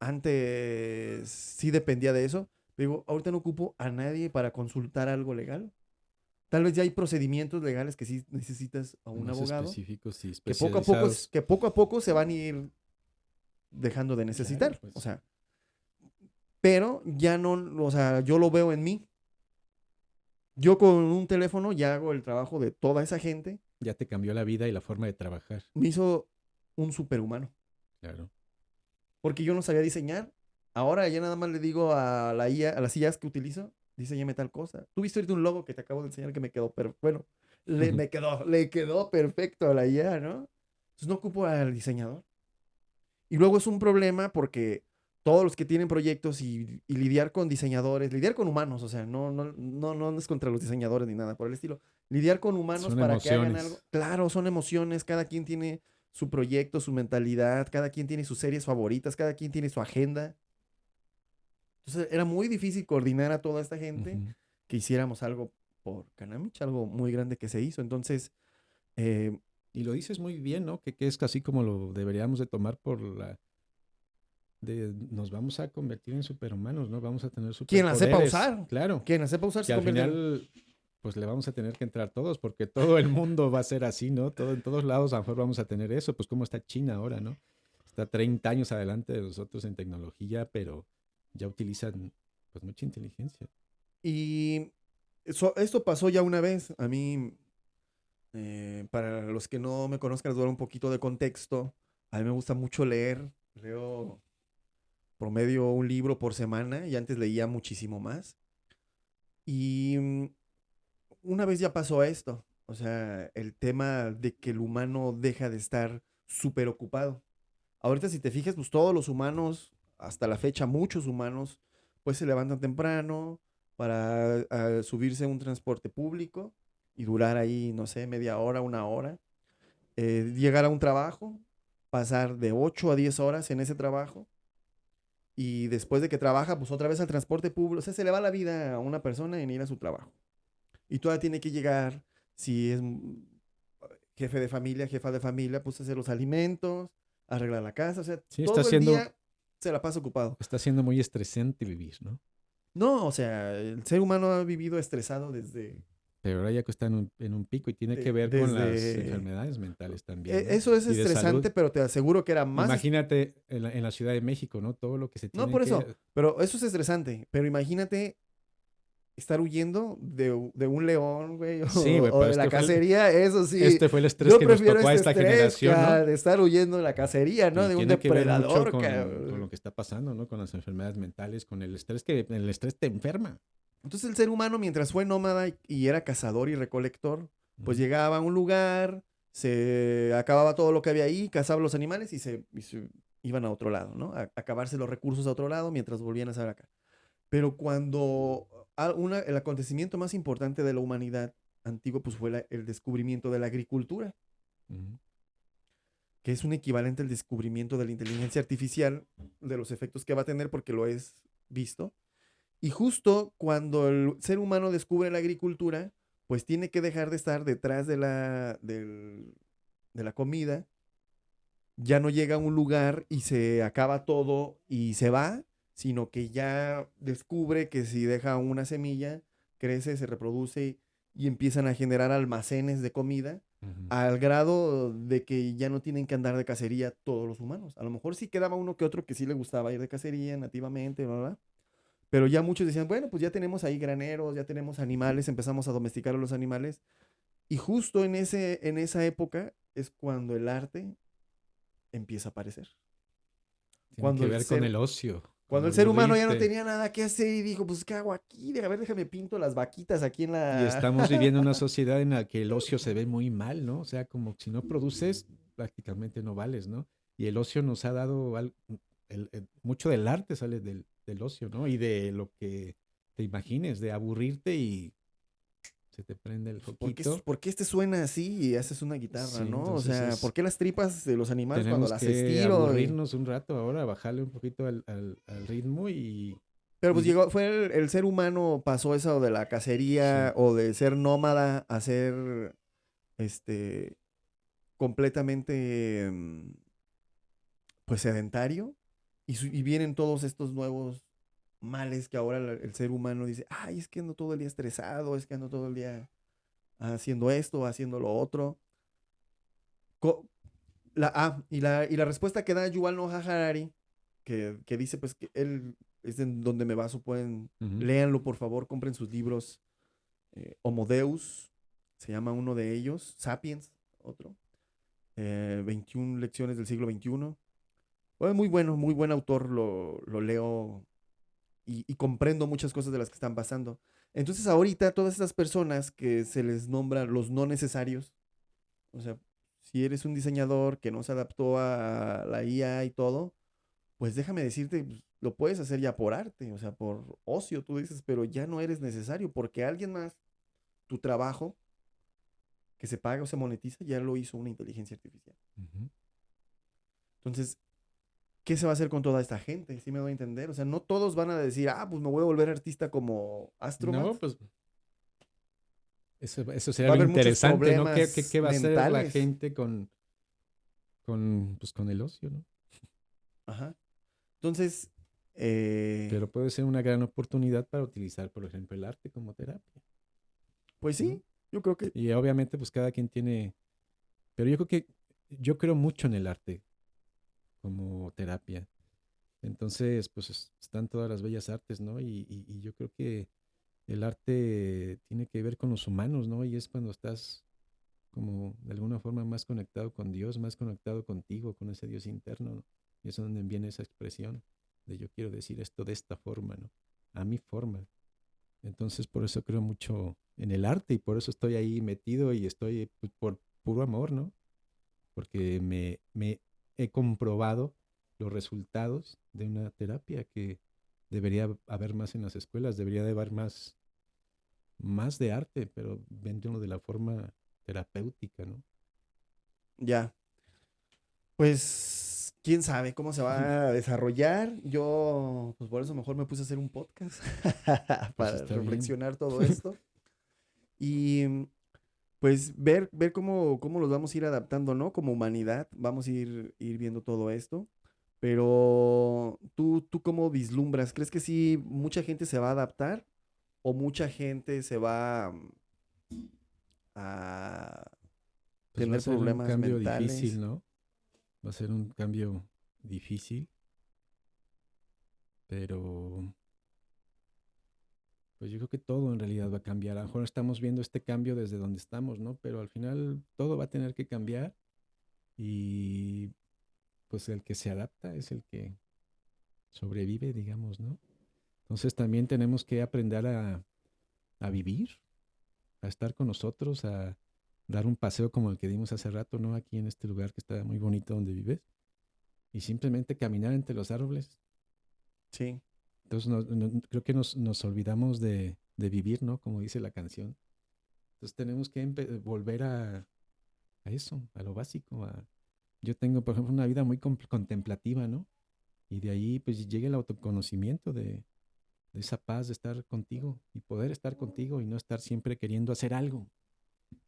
antes sí dependía de eso. Pero digo, ahorita no ocupo a nadie para consultar algo legal. Tal vez ya hay procedimientos legales que sí necesitas a un más abogado, específicos y que especializados. poco a poco se van a ir dejando de Claro, necesitar. O pues sea, pero ya no, o sea, yo lo veo en mí. Yo con un teléfono ya hago el trabajo de toda esa gente. ya te cambió la vida y la forma de trabajar. Me hizo un superhumano. Claro. Porque yo no sabía diseñar. Ahora ya nada más le digo a la IA, a las IAs que utilizo, diseñame tal cosa. Tú viste ahorita un logo que te acabo de enseñar que me quedó, pero bueno, le quedó perfecto a la IA, ¿no? Entonces no ocupo al diseñador. Y luego es un problema porque todos los que tienen proyectos y lidiar con diseñadores, lidiar con humanos, o sea, no es contra los diseñadores ni nada por el estilo. Lidiar con humanos Son para que hagan algo. emociones. Claro, son emociones, cada quien tiene su proyecto, su mentalidad, cada quien tiene sus series favoritas, cada quien tiene su agenda. Entonces era muy difícil coordinar a toda esta gente Ujú. que hiciéramos algo por Canamich, algo muy grande que se hizo. Entonces, eh, Y lo dices muy bien, ¿no? Que es casi como lo deberíamos de tomar por la... De, nos vamos a convertir en superhumanos, ¿no? Vamos a tener quien la sepa superpoderes. usar, Claro. quien la sepa usar Que se al convierte en... final, pues le vamos a tener que entrar todos, porque todo el mundo va a ser así, ¿no? Todo, en todos lados a lo mejor vamos a tener eso. Pues como está China ahora, ¿no? Está 30 años adelante de nosotros en tecnología, pero ya utilizan pues mucha inteligencia. Y esto pasó ya una vez. A mí, para los que no me conozcan, les voy a dar un poquito de contexto. A mí me gusta mucho leer. Leo promedio un libro por semana y antes leía muchísimo más. Y una vez ya pasó esto. O sea, el tema de que el humano deja de estar súper ocupado. Ahorita si te fijas, pues todos los humanos, hasta la fecha muchos humanos, pues se levantan temprano para subirse a un transporte público y durar ahí, no sé, media hora, una hora. Llegar a un trabajo, pasar de 8 a 10 horas en ese trabajo y después de que trabaja, pues otra vez al transporte público. O sea, se le va la vida a una persona en ir a su trabajo. Y todavía tiene que llegar, si es jefe de familia, jefa de familia, pues hacer los alimentos, arreglar la casa, o sea, Sí, todo el día se la pasa ocupado. está siendo muy estresante vivir, ¿no? No, o sea, el ser humano ha vivido estresado Pero ahora ya que está en un pico y tiene que ver con las desde... enfermedades mentales también, ¿no? Eso es Y de salud. estresante, pero te aseguro que era más... Imagínate en la Ciudad de México, ¿no? Todo lo que se No tiene por eso, que... pero eso es estresante. Pero imagínate estar huyendo de un león, güey, Sí, güey, o pero de la cacería, eso sí. este fue el estrés Yo que nos prefiero tocó a este esta estrés que generación, ¿no? de estar huyendo de la cacería, ¿no? Y De un tiene que ver mucho depredador, con cabrón. lo que está pasando, ¿no? Con las enfermedades mentales, con el estrés, que el estrés te enferma. Entonces el ser humano, mientras fue nómada y era cazador y recolector, pues Ujú. llegaba a un lugar, se acababa todo lo que había ahí, cazaba los animales y se iban a otro lado, ¿no? A acabarse los recursos a otro lado mientras volvían a estar acá. Pero cuando el acontecimiento más importante de la humanidad antigua, pues fue el descubrimiento de la agricultura, Ujú. que es un equivalente al descubrimiento de la inteligencia artificial, de los efectos que va a tener porque lo es visto. Y justo cuando el ser humano descubre la agricultura, pues tiene que dejar de estar detrás de la comida, ya no llega a un lugar y se acaba todo y se va, sino que ya descubre que si deja una semilla, crece, se reproduce y empiezan a generar almacenes de comida Ujú. al grado de que ya no tienen que andar de cacería todos los humanos. A lo mejor sí quedaba uno que otro que sí le gustaba ir de cacería nativamente, bla, bla, bla. Pero ya muchos decían, bueno, pues ya tenemos ahí graneros, ya tenemos animales, empezamos a domesticar a los animales. Y justo en esa época es cuando el arte empieza a aparecer. Tiene Cuando que el ver con ser, el ocio, con cuando el ser humano ya no aburrirte. tenía nada que hacer y dijo, pues, ¿qué hago aquí? A ver, déjame pinto las vaquitas aquí en Y la... estamos viviendo una sociedad en la que el ocio se ve muy mal, ¿no? O sea, como si no produces, prácticamente no vales, ¿no? Y el ocio nos ha dado mucho del arte sale del ocio, ¿no? Y de lo que te imagines, de aburrirte y se te prende el foquito. ¿Por qué este suena así y haces una guitarra, Sí, no? O entonces sea, ¿por qué las tripas de los animales cuando tenemos las que estiro? aburrirnos un rato ahora, bajarle un poquito al ritmo Pero pues y llegó, fue el ser humano pasó eso de la sí. cacería o de ser nómada a ser este completamente pues sedentario y vienen todos estos nuevos males que ahora el ser humano dice, ay, es que ando todo el día estresado, es que ando todo el día haciendo esto, haciendo lo otro. Co- y la respuesta que da Yuval Noah Harari, que dice pues que él es en donde me baso, pueden, Ujú. léanlo por favor, compren sus libros, Homo Deus, se llama uno de ellos, Sapiens, otro, 21 lecciones del siglo XXI. Bueno, muy bueno, muy buen autor, lo leo y comprendo muchas cosas de las que están pasando. Entonces ahorita todas estas personas que se les nombra los no necesarios, o sea, si eres un diseñador que no se adaptó a la IA y todo, pues déjame decirte, pues, lo puedes hacer ya por arte, o sea, por ocio, tú dices, pero ya no eres necesario porque alguien más, tu trabajo que se paga o se monetiza, ya lo hizo una inteligencia artificial. Ujú. Entonces, ¿qué se va a hacer con toda esta gente? ¿Sí me doy a entender? O sea, no todos van a decir, ah, pues me voy a volver artista como Astromat. No, pues eso sería Va a lo haber muchos interesante, ¿no? problemas ¿Qué va a hacer la mentales. gente pues, con el ocio, ¿no? Ajá. Entonces, Pero puede ser una gran oportunidad para utilizar, por ejemplo, el arte como terapia, pues ¿no? sí, yo creo que, Y obviamente, pues cada quien tiene, pero yo creo mucho en el arte como terapia. Entonces, pues están todas las bellas artes, ¿no? Y yo creo que el arte tiene que ver con los humanos, ¿no? Y es cuando estás como de alguna forma más conectado con Dios, más conectado contigo, con ese Dios interno, ¿no? Y es donde viene esa expresión de yo quiero decir esto de esta forma, ¿no? A mi forma. Entonces, por eso creo mucho en el arte y por eso estoy ahí metido y estoy pues, por puro amor, ¿no? Porque me he comprobado los resultados de una terapia que debería haber más en las escuelas, debería de haber más de arte, pero viéndolo de la forma terapéutica, ¿no? ya, pues, quién sabe cómo se va a desarrollar. Yo, pues por eso mejor me puse a hacer un podcast Pues para está bien. reflexionar todo esto. Y pues ver cómo los vamos a ir adaptando, ¿no? Como humanidad, vamos a ir viendo todo esto. Pero tú ¿cómo vislumbras? ¿Crees que sí mucha gente se va a adaptar o mucha gente se va a Pues va a tener ser un problemas cambio difícil, mentales? ¿no? Va a ser un cambio difícil, pero pues yo creo que todo en realidad va a cambiar. A lo mejor estamos viendo este cambio desde donde estamos, ¿no? Pero al final todo va a tener que cambiar y pues el que se adapta es el que sobrevive, digamos, ¿no? Entonces también tenemos que aprender a vivir, a estar con nosotros, a dar un paseo como el que dimos hace rato, ¿no? Aquí en este lugar que está muy bonito donde vives y simplemente caminar entre los árboles. Sí, Entonces creo que nos olvidamos de vivir, ¿no? Como dice la canción. Entonces tenemos que volver a eso, a lo básico. Yo tengo, por ejemplo, una vida muy contemplativa, ¿no? Y de ahí pues llega el autoconocimiento de esa paz de estar contigo y poder estar contigo y no estar siempre queriendo hacer algo,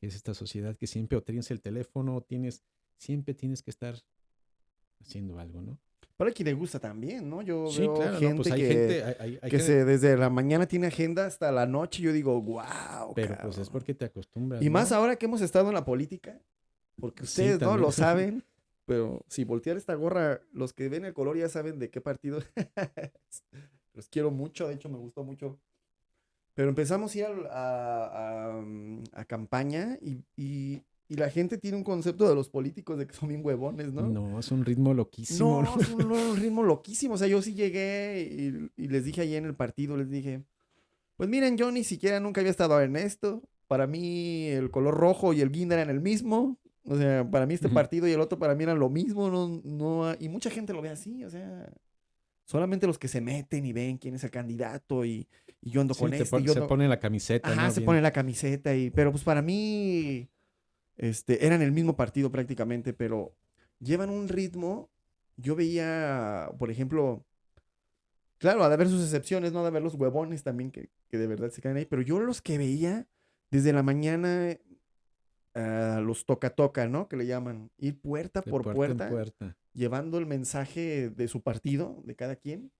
que es esta sociedad que siempre o tienes el teléfono o siempre tienes que estar haciendo algo, ¿no? para quien le gusta también, ¿no? Yo Sí, veo claro, no, pues gente hay que, gente, hay que gente, se desde la mañana tiene agenda hasta la noche. Yo digo, wow, pero pues es cabrón. porque te acostumbras, Y más ¿no? ahora que hemos estado en la política, porque Sí, ustedes no también. lo saben, pero si voltear esta gorra, los que ven el color ya saben de qué partido. Los quiero mucho, de hecho me gustó mucho. Pero empezamos a ir a campaña y la gente tiene un concepto de los políticos de que son bien huevones, ¿no? No, es un ritmo loquísimo, ¿no? No, es un ritmo loquísimo. O sea, yo sí llegué y les dije ahí en el partido, les dije, pues miren, yo ni siquiera nunca había estado en esto. Para mí el color rojo y el guinda eran el mismo. O sea, para mí este partido y el otro para mí eran lo mismo. No, no, y mucha gente lo ve así. O sea, solamente los que se meten y ven quién es el candidato y yo ando Sí, con este y yo se ando... pone la camiseta, Ajá, ¿no? se Bien. ponen la camiseta y... Pero pues para mí, eran el mismo partido prácticamente, pero llevan un ritmo. Yo veía, por ejemplo, claro, ha de haber sus excepciones, no ha de haber los huevones también que de verdad se caen ahí, pero yo los que veía desde la mañana, los toca-toca, ¿no? Que le llaman, ir puerta De por puerta en puerta, puerta. llevando el mensaje de su partido, de cada quien,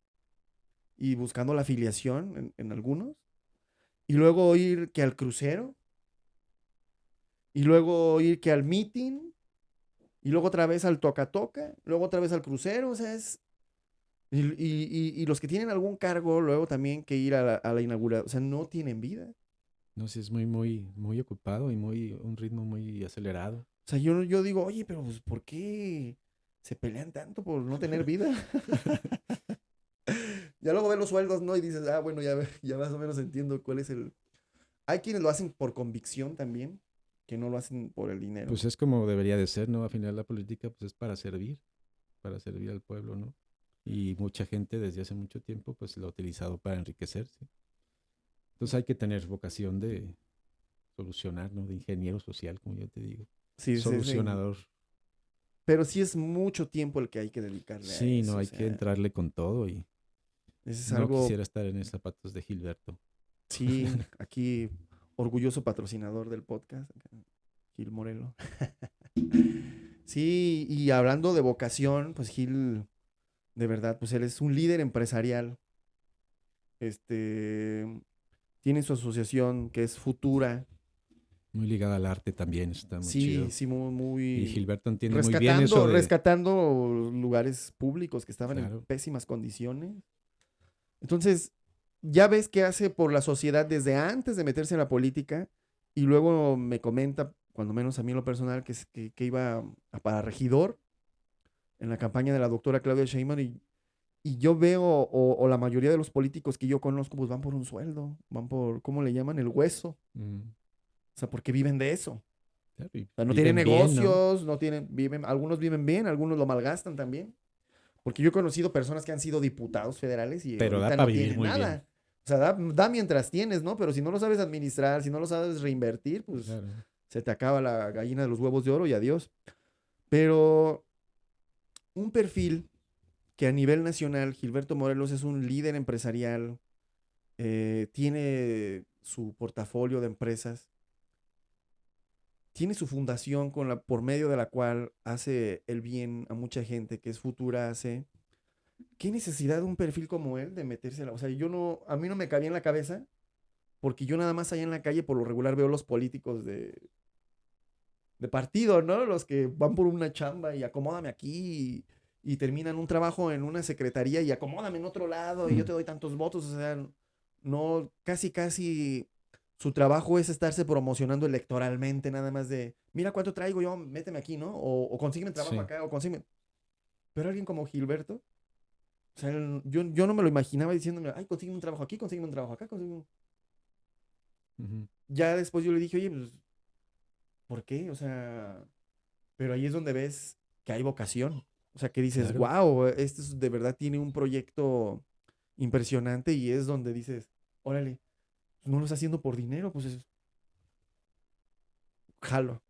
y buscando la afiliación en algunos, y luego ir que al crucero, y luego ir que al meeting, y luego otra vez al toca-toca, luego otra vez al crucero, o sea, es... Y los que tienen algún cargo, luego también que ir a la inauguración, o sea, no tienen vida. No sé, es muy ocupado y un ritmo muy acelerado. O sea, yo digo, oye, pero pues, ¿por qué se pelean tanto por no tener vida? Ya luego ves los sueldos, ¿no? Y dices, ah, bueno, ya más o menos entiendo cuál es el... Hay quienes lo hacen por convicción también, que no lo hacen por el dinero. Pues es como debería de ser, ¿no? Al final la política pues es para servir al pueblo, ¿no? Y mucha gente desde hace mucho tiempo pues lo ha utilizado para enriquecerse. Entonces hay que tener vocación de solucionar, ¿no? De ingeniero social, como yo te digo. Sí, sí, sí. Solucionador. Pero sí es mucho tiempo el que hay que dedicarle a Sí, no, eso. O hay que sea, entrarle con todo y ese es no algo, quisiera estar en los zapatos de Gilberto. sí, aquí orgulloso patrocinador del podcast, Gil Morelo. Sí, y hablando de vocación, pues Gil, de verdad, pues él es un líder empresarial. Este, tiene su asociación que es Futura. Muy ligada al arte también, eso está muy Sí, chido. sí, muy, Y muy Gilberto entiende muy bien eso rescatando, de, rescatando lugares públicos que estaban en claro, pésimas condiciones. Entonces, ya ves qué hace por la sociedad desde antes de meterse en la política y luego me comenta, cuando menos a mí en lo personal, que iba para regidor en la campaña de la doctora Claudia Sheinbaum y yo veo, o la mayoría de los políticos que yo conozco, pues van por un sueldo, van por, ¿cómo le llaman? El hueso. mm, O sea, porque viven de eso. claro, y O sea, no tienen viven bien, ¿no? negocios, no tienen, algunos viven bien, algunos lo malgastan también. Porque yo he conocido personas que han sido diputados federales y Pero da ahorita para no vivir tienen muy bien. nada. O sea, da mientras tienes, ¿no? Pero si no lo sabes administrar, si no lo sabes reinvertir, pues Claro. se te acaba la gallina de los huevos de oro y adiós. Pero un perfil que a nivel nacional, Gilberto Morelos es un líder empresarial, tiene su portafolio de empresas tiene su fundación por medio de la cual hace el bien a mucha gente, que es Futura AC. ¿Qué necesidad de un perfil como él de metérsela? O sea, a mí no me cabía en la cabeza, porque yo nada más allá en la calle por lo regular veo los políticos de partido, ¿no? Los que van por una chamba y acomódame aquí y terminan un trabajo en una secretaría y acomódame en otro lado y yo te doy tantos votos. O sea, no, casi su trabajo es estarse promocionando electoralmente, nada más de, mira cuánto traigo yo, méteme aquí, ¿no? O consígueme trabajo Sí. acá, o consígueme. Pero alguien como Gilberto, o sea, yo no me lo imaginaba diciéndome, ay, consígueme un trabajo aquí, consígueme un trabajo acá, consígueme Ujú. Ya después yo le dije, oye, pues, ¿por qué? O sea, pero ahí es donde ves que hay vocación. O sea, que dices, Claro. wow, de verdad tiene un proyecto impresionante y es donde dices, órale, no lo está haciendo por dinero, pues jalo.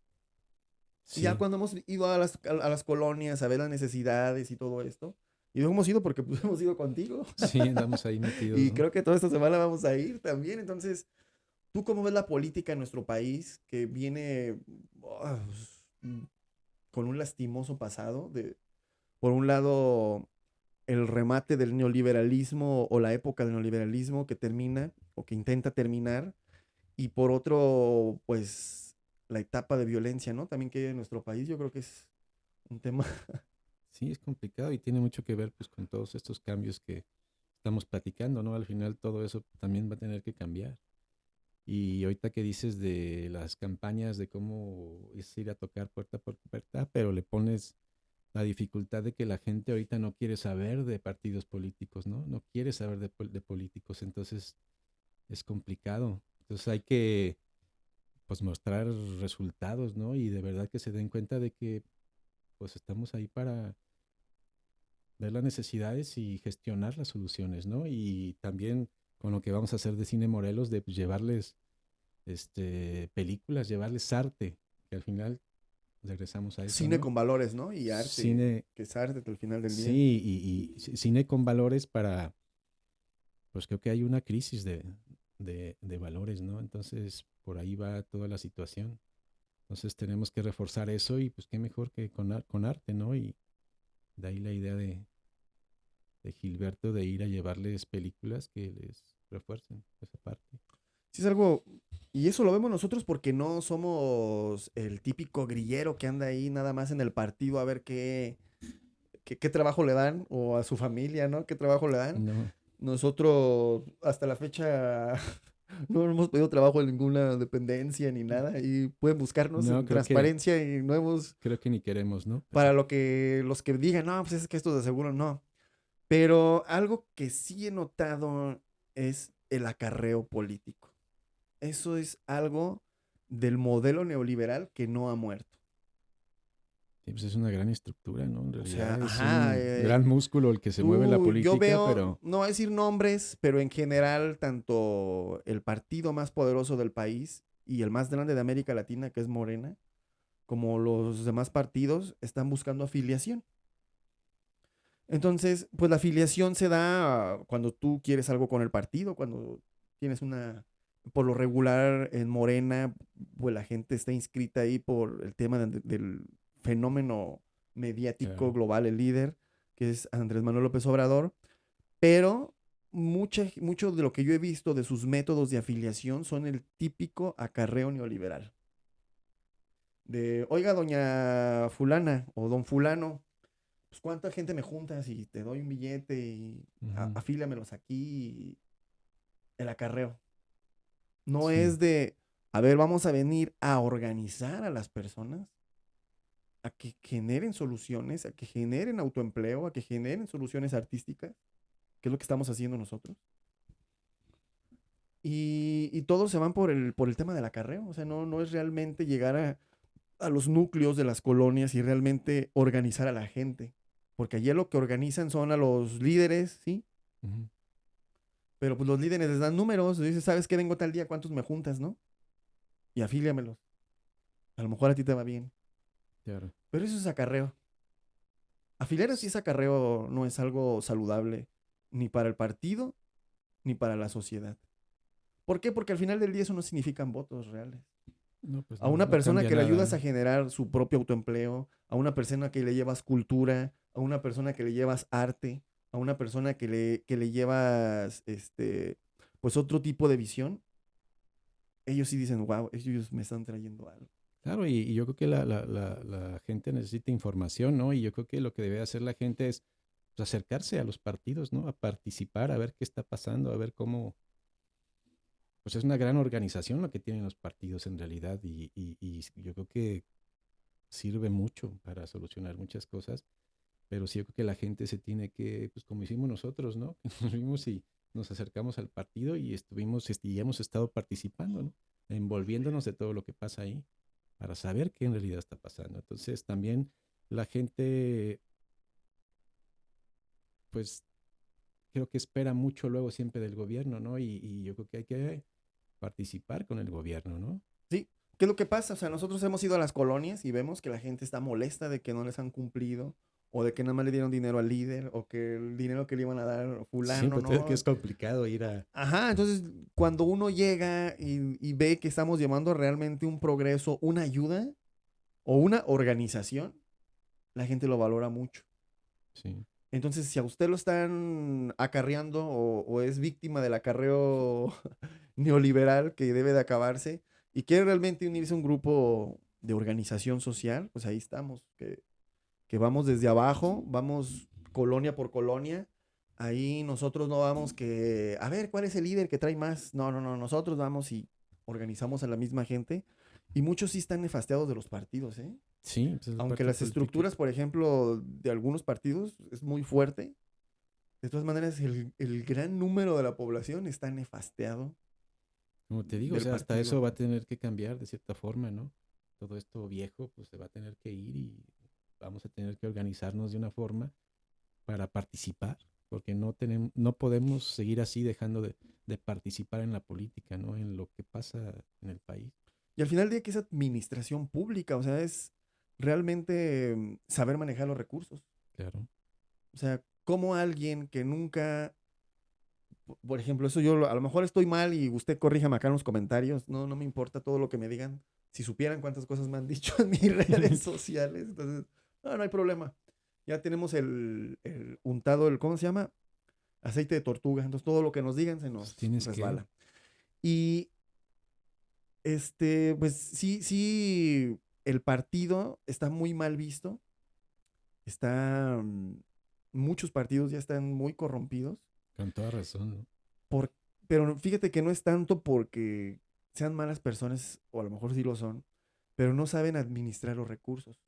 Y ya Sí. cuando hemos ido a las colonias a ver las necesidades y todo esto, y no hemos ido porque pues, hemos ido contigo, Sí, andamos ahí metidos, y ¿no? creo que toda esta semana vamos a ir también. Entonces, ¿tú cómo ves la política en nuestro país que viene ah, con un lastimoso pasado? Por un lado, el remate del neoliberalismo o la época del neoliberalismo que termina o que intenta terminar, y por otro, pues la etapa de violencia, ¿no? También que hay en nuestro país, yo creo que es un tema. Sí, es complicado y tiene mucho que ver pues con todos estos cambios que estamos platicando, ¿no? Al final todo eso también va a tener que cambiar. Y ahorita que dices de las campañas de cómo es ir a tocar puerta por puerta, pero le pones la dificultad de que la gente ahorita no quiere saber de partidos políticos, ¿no? No quiere saber de políticos, entonces es complicado. Entonces hay que pues mostrar resultados, ¿no? Y de verdad que se den cuenta de que pues estamos ahí para ver las necesidades y gestionar las soluciones, ¿no? Y también con lo que vamos a hacer de Cine Morelos, de pues, llevarles películas, llevarles arte, que al final regresamos a eso, Cine ¿no? con valores, ¿no? Y arte, Cine, que es arte al final del día. sí, cine con valores para, pues creo que hay una crisis de valores, ¿no? Entonces, por ahí va toda la situación. Entonces tenemos que reforzar eso y pues qué mejor que con arte, ¿no? Y de ahí la idea de Gilberto de ir a llevarles películas que les refuercen esa parte. Sí, es algo, y eso lo vemos nosotros porque no somos el típico grillero que anda ahí nada más en el partido a ver qué trabajo le dan, o a su familia, ¿no? ¿Qué trabajo le dan? No, Nosotros hasta la fecha no hemos pedido trabajo en ninguna dependencia ni nada, y pueden buscarnos no, en transparencia y no hemos, creo que ni queremos, ¿no? para Pero los que digan, no, pues es que esto de seguro no. Pero algo que sí he notado es el acarreo político. Eso es algo del modelo neoliberal que no ha muerto. sí, pues es una gran estructura, ¿no? En O sea, realidad es ajá, un gran músculo el que se mueve en la yo política, veo, pero no voy a decir nombres, pero en general, tanto el partido más poderoso del país y el más grande de América Latina, que es Morena, como los demás partidos, están buscando afiliación. Entonces, pues la afiliación se da cuando tú quieres algo con el partido, cuando tienes por lo regular en Morena, pues la gente está inscrita ahí por el tema del fenómeno mediático claro, global, el líder, que es Andrés Manuel López Obrador, pero mucho de lo que yo he visto de sus métodos de afiliación son el típico acarreo neoliberal. De, oiga, doña fulana o don fulano, pues cuánta gente me juntas y te doy un billete y ujú, afíliamelos aquí, y el acarreo. No sí, es de, a ver, vamos a venir a organizar a las personas a que generen soluciones, a que generen autoempleo, a que generen soluciones artísticas, que es lo que estamos haciendo nosotros. Y todos se van por el tema del acarreo. O sea, no es realmente llegar a los núcleos de las colonias y realmente organizar a la gente. Porque allí lo que organizan son a los líderes, ¿sí? ujú, Pero pues los líderes les dan números, dices, ¿sabes qué? Vengo tal día, ¿cuántos me juntas, no? Y afíliamelos. A lo mejor a ti te va bien. claro. Pero eso es acarreo. Afiliar así S- ese acarreo no es algo saludable ni para el partido ni para la sociedad. ¿Por qué? Porque al final del día eso no significan votos reales. No, pues A no, una no persona cambia que le ayudas a nada. generar su propio autoempleo, a una persona que le llevas cultura, a una persona que le llevas arte, a una persona que le llevas, pues otro tipo de visión, ellos sí dicen, wow, ellos me están trayendo algo. Claro, y yo creo que la gente necesita información, ¿no? Y yo creo que lo que debe hacer la gente es pues, acercarse a los partidos, ¿no? A participar, a ver qué está pasando, a ver cómo, pues es una gran organización lo que tienen los partidos en realidad y yo creo que sirve mucho para solucionar muchas cosas, pero sí yo creo que la gente se tiene que, pues como hicimos nosotros, ¿no? Nos vimos y nos acercamos al partido y estuvimos y hemos estado participando, ¿no? Envolviéndonos de todo lo que pasa ahí para saber qué en realidad está pasando. Entonces también la gente, pues creo que espera mucho luego siempre del gobierno, ¿no? Y yo creo que hay que participar con el gobierno, ¿no? Sí, ¿qué es lo que pasa? O sea, nosotros hemos ido a las colonias y vemos que la gente está molesta de que no les han cumplido, o de que nada más le dieron dinero al líder, o que el dinero que le iban a dar fulano, Siempre te que ¿no? es complicado ir a... Ajá, entonces cuando uno llega y ve que estamos llevando realmente un progreso, una ayuda o una organización, la gente lo valora mucho. Sí, Entonces, si a usted lo están acarreando o es víctima del acarreo neoliberal que debe de acabarse y quiere realmente unirse a un grupo de organización social, pues ahí estamos, que vamos desde abajo, vamos colonia por colonia. Ahí nosotros no vamos que, a ver, ¿cuál es el líder que trae más? No, no, no, nosotros vamos y organizamos a la misma gente. Y muchos sí están nefasteados de los partidos, ¿eh? sí, pues es Aunque parte las política. estructuras, por ejemplo, de algunos partidos es muy fuerte, de todas maneras el gran número de la población está nefasteado Como te digo, o del sea, hasta partido. eso va a tener que cambiar de cierta forma, ¿no? Todo esto viejo, pues se va a tener que ir y vamos a tener que organizarnos de una forma para participar, porque no tenemos, no podemos seguir así dejando de participar en la política, ¿no? En lo que pasa en el país. Y al final del día que es administración pública, o sea, es realmente saber manejar los recursos. Claro. O sea, como alguien que nunca, por ejemplo, eso yo a lo mejor estoy mal y usted corríjame acá en los comentarios, no, no me importa todo lo que me digan. Si supieran cuántas cosas me han dicho en mis redes sociales, entonces, no, no hay problema. Ya tenemos el untado, ¿cómo se llama? Aceite de tortuga. Entonces todo lo que nos digan se Pues nos tienes que, resbala. Y pues sí, sí, el partido está muy mal visto. Está, muchos partidos ya están muy corrompidos. con toda razón, ¿no? Por, pero fíjate que no es tanto porque sean malas personas, o a lo mejor sí lo son, pero no saben administrar los recursos.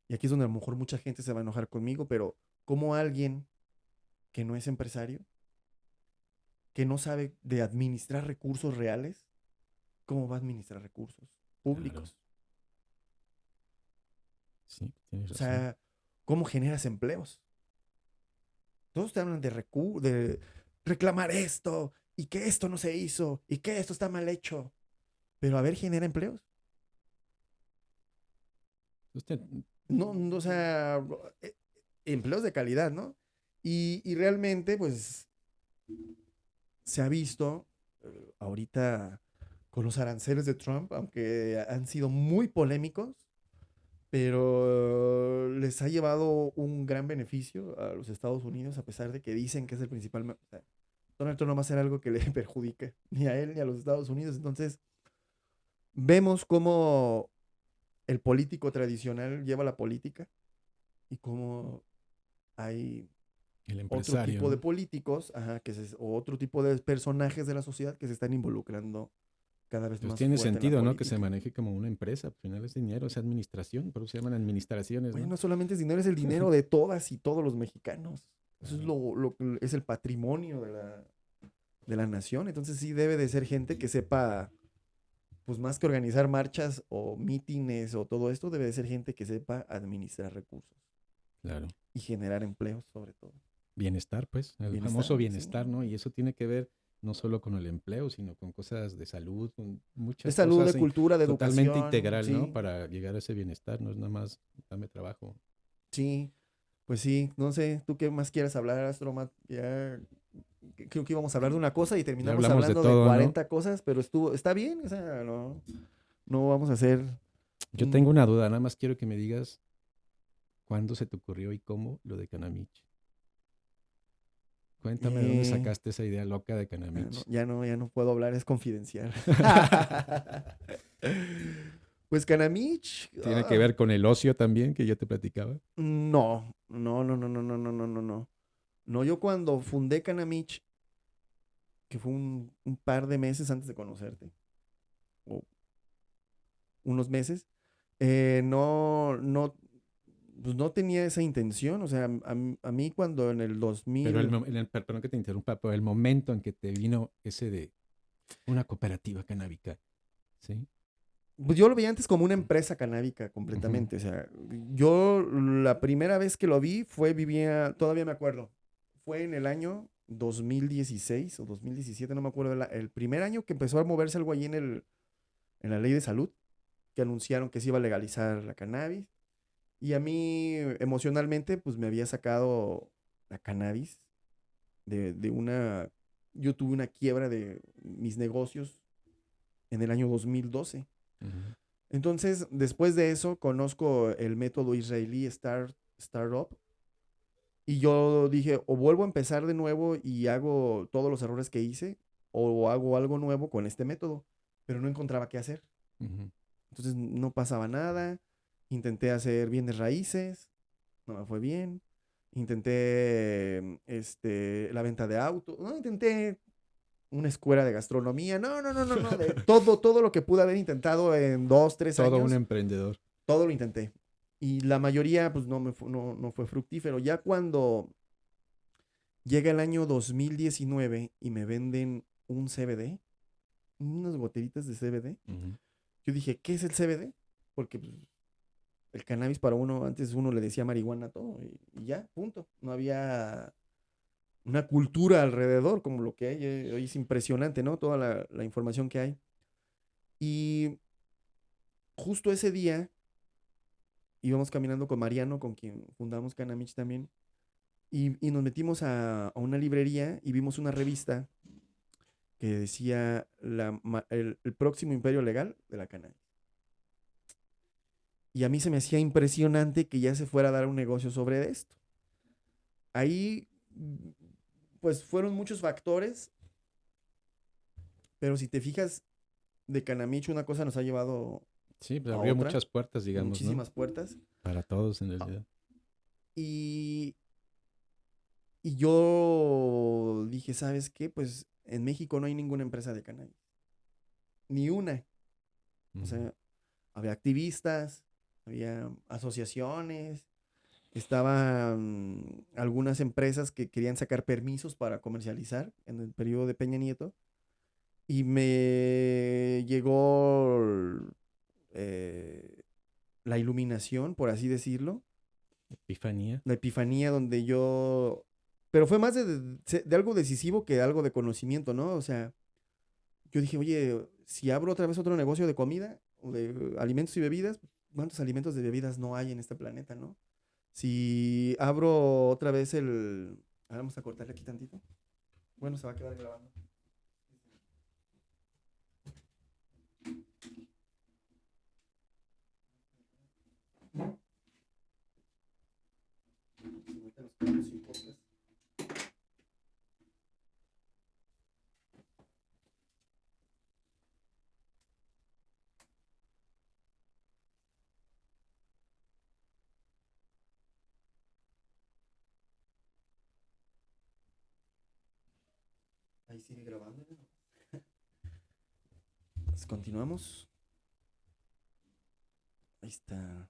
Y aquí es donde a lo mejor mucha gente se va a enojar conmigo, pero como alguien que no es empresario, que no sabe de administrar recursos reales, ¿cómo va a administrar recursos Claro, públicos? sí, tienes O razón. sea, ¿cómo generas empleos? Todos te hablan de reclamar esto y que esto no se hizo y que esto está mal hecho. Pero a ver, genera empleos. Usted, No, no, o sea, eh, empleos de calidad, ¿no? Y realmente, pues, se ha visto ahorita con los aranceles de Trump, aunque han sido muy polémicos, pero les ha llevado un gran beneficio a los Estados Unidos, a pesar de que dicen que es el principal. O sea, Donald Trump no va a hacer algo que le perjudique ni a él ni a los Estados Unidos. Entonces, vemos cómo el político tradicional lleva la política y cómo hay el otro empresario, tipo de ¿no? políticos, ajá, o otro tipo de personajes de la sociedad que se están involucrando cada vez Pues más tiene fuerte en la sentido, ¿no? Que se política. maneje como una empresa. Al final es dinero, es administración, por eso se llaman administraciones, Oye, ¿no? no solamente es dinero, es el dinero de todas y todos los mexicanos. Eso es Claro. es el patrimonio de la nación. Entonces sí debe de ser gente que sepa, pues más que organizar marchas o mítines o todo esto, debe de ser gente que sepa administrar recursos Claro. y generar empleos sobre todo. Bienestar, pues, el famoso Bienestar, sí. bienestar, ¿no? Y eso tiene que ver no solo con el empleo, sino con cosas de salud, con De muchas salud, de cosas cultura, de totalmente educación, integral, ¿no? sí, Para llegar a ese bienestar, no es nada más dame trabajo. sí. Pues sí, no sé, ¿tú qué más quieres hablar, Astromat? Ya creo que íbamos a hablar de una cosa y Ya terminamos hablamos de hablando de todo, ¿no? 40 cosas, pero está bien, o sea, no vamos a hacer Yo tengo un... una duda, nada más quiero que me digas cuándo se te ocurrió y cómo lo de Canamich. Cuéntame de dónde eh, sacaste esa idea loca de Canamich. ya no puedo hablar, es confidencial. Pues Canamich, ¿Tiene que ver con el ocio también que yo te platicaba? no. No, yo cuando fundé Canamich, que fue un par de meses antes de conocerte, o unos meses, no, pues no tenía esa intención. O sea, a mí cuando en el Pero 2000, perdón que te interrumpa, pero el momento en que te vino ese de una cooperativa canábica, ¿sí? pues yo lo veía antes como una empresa canábica Ujú. completamente. O sea, yo la primera vez que lo vi todavía me acuerdo, fue en el año 2016 o 2017, no me acuerdo, el primer año que empezó a moverse algo ahí en la ley de salud, que anunciaron que se iba a legalizar la cannabis. Y a mí emocionalmente, pues me había sacado la cannabis de una... Yo tuve una quiebra de mis negocios en el año 2012. Ujú. Entonces, después de eso, conozco el método israelí Startup y yo dije, o vuelvo a empezar de nuevo y hago todos los errores que hice, o hago algo nuevo con este método, pero no encontraba qué hacer. Ujú. Entonces no pasaba nada. Intenté hacer bienes raíces, no me fue bien. Intenté la venta de autos, no, intenté una escuela de gastronomía, no, de todo lo que pude haber intentado en 2, 3 Todo un años, emprendedor. todo lo intenté. Y la mayoría, pues no fue fructífero. Ya cuando llega el año 2019 y me venden un CBD, unas goteritas de CBD, Ujú. yo dije, ¿qué es el CBD? Porque pues, el cannabis para uno, antes uno le decía marihuana a todo y ya, punto. No había una cultura alrededor como lo que hay. Hoy es impresionante, ¿no? Toda la información que hay. Y justo ese día íbamos caminando con Mariano, con quien fundamos Canamich también, y nos metimos a una librería y vimos una revista que decía el próximo imperio legal de la cannabis. Y a mí se me hacía impresionante que ya se fuera a dar un negocio sobre esto. Ahí, pues fueron muchos factores, pero si te fijas, de Canamich una cosa nos ha llevado Sí, pues a abrió otra, muchas puertas, digamos, ¿no? muchísimas puertas. Para todos en Ah, realidad. Y, y yo dije, ¿sabes qué? Pues en México no hay ninguna empresa de cannabis, ni una. O Ujú. sea, había activistas, había asociaciones, estaban algunas empresas que querían sacar permisos para comercializar en el periodo de Peña Nieto. Y me llegó eh, la iluminación, por así decirlo, Epifanía. la epifanía donde yo... Pero fue más de algo decisivo que algo de conocimiento, ¿no? O sea, yo dije, oye, si abro otra vez otro negocio de comida o de alimentos y bebidas, ¿cuántos alimentos y bebidas no hay en este planeta, no? Si abro otra vez el... Ahora vamos a cortarle aquí tantito. Bueno, se va a quedar grabando. Ahorita nos quedamos sin podcast. Ahí sigue grabando, ¿no? Pues continuamos. Ahí está.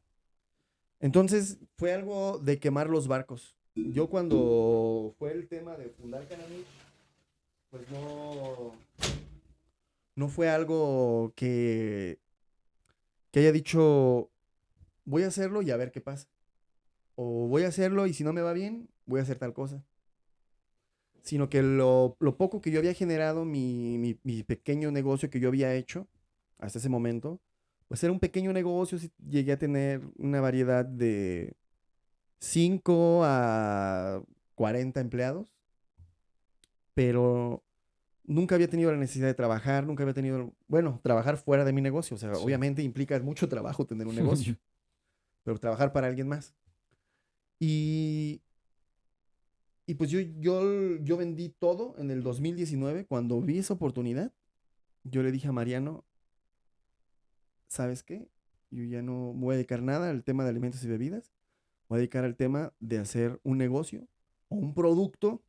Entonces fue algo de quemar los barcos. Yo cuando fue el tema de fundar Canamich, pues no fue algo que haya dicho, voy a hacerlo y a ver qué pasa. O voy a hacerlo y si no me va bien, voy a hacer tal cosa. Sino que lo poco que yo había generado, mi pequeño negocio que yo había hecho hasta ese momento, pues era un pequeño negocio. Sí, llegué a tener una variedad de 5 a 40 empleados. pero nunca había tenido la necesidad de trabajar, nunca había tenido, bueno, trabajar fuera de mi negocio. O sea, Sí. obviamente implica mucho trabajo tener un negocio, pero trabajar para alguien más. Y, y pues yo vendí todo en el 2019. Cuando vi esa oportunidad, yo le dije a Mariano, ¿sabes qué? Yo ya no me voy a dedicar nada al tema de alimentos y bebidas. Voy a dedicar al tema de hacer un negocio o un producto,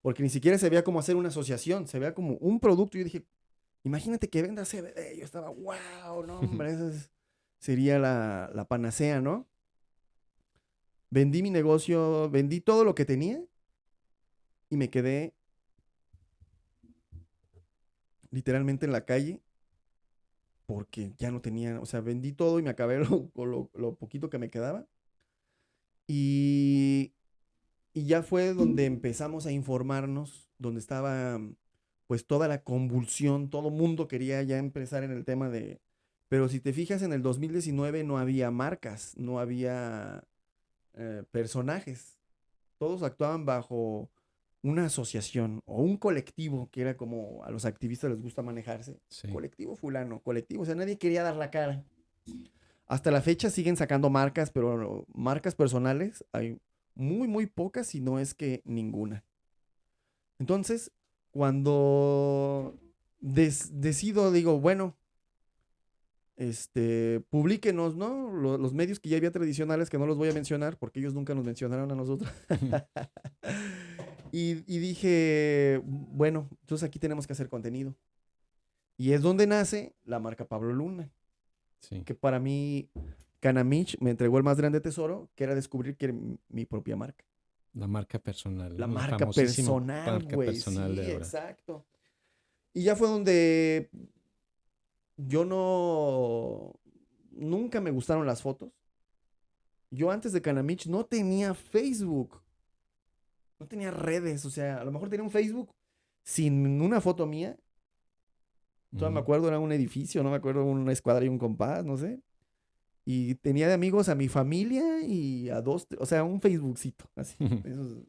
porque ni siquiera se veía como hacer una asociación, se veía como un producto. Y yo dije, imagínate que venda CBD. Yo estaba, wow, no, hombre, sería la panacea, ¿no? Vendí mi negocio, vendí todo lo que tenía y me quedé literalmente en la calle porque ya no tenía, o sea, vendí todo y me acabé lo poquito que me quedaba. Y, y ya fue donde empezamos a informarnos, donde estaba pues toda la convulsión, todo mundo quería ya empezar en el tema de... Pero si te fijas, en el 2019 no había marcas, no había personajes, todos actuaban bajo una asociación o un colectivo, que era como a los activistas les gusta manejarse. Sí. Colectivo fulano, colectivo, o sea, nadie quería dar la cara. Hasta la fecha siguen sacando marcas, pero marcas personales hay muy, muy pocas, si no es que ninguna. Entonces, cuando decido, digo, bueno, publíquenos, ¿no? Los medios que ya había tradicionales, que no los voy a mencionar, porque ellos nunca nos mencionaron a nosotros. Y dije, bueno, entonces aquí tenemos que hacer contenido. Y es donde nace la marca Pablo Luna, Sí. que para mí, Canamich me entregó el más grande tesoro, que era descubrir que era mi propia marca. La marca personal, La ¿no? La marca famosísima personal, marca güey, personal de sí, ahora. exacto. Y ya fue donde yo nunca me gustaron las fotos. Yo antes de Canamich no tenía Facebook, no tenía redes, o sea, a lo mejor tenía un Facebook sin una foto mía. Todavía me Ujú. acuerdo, era un edificio, no me acuerdo, una escuadra y un compás, no sé. Y tenía de amigos a mi familia y a dos, o sea, un Facebookcito, así. Esos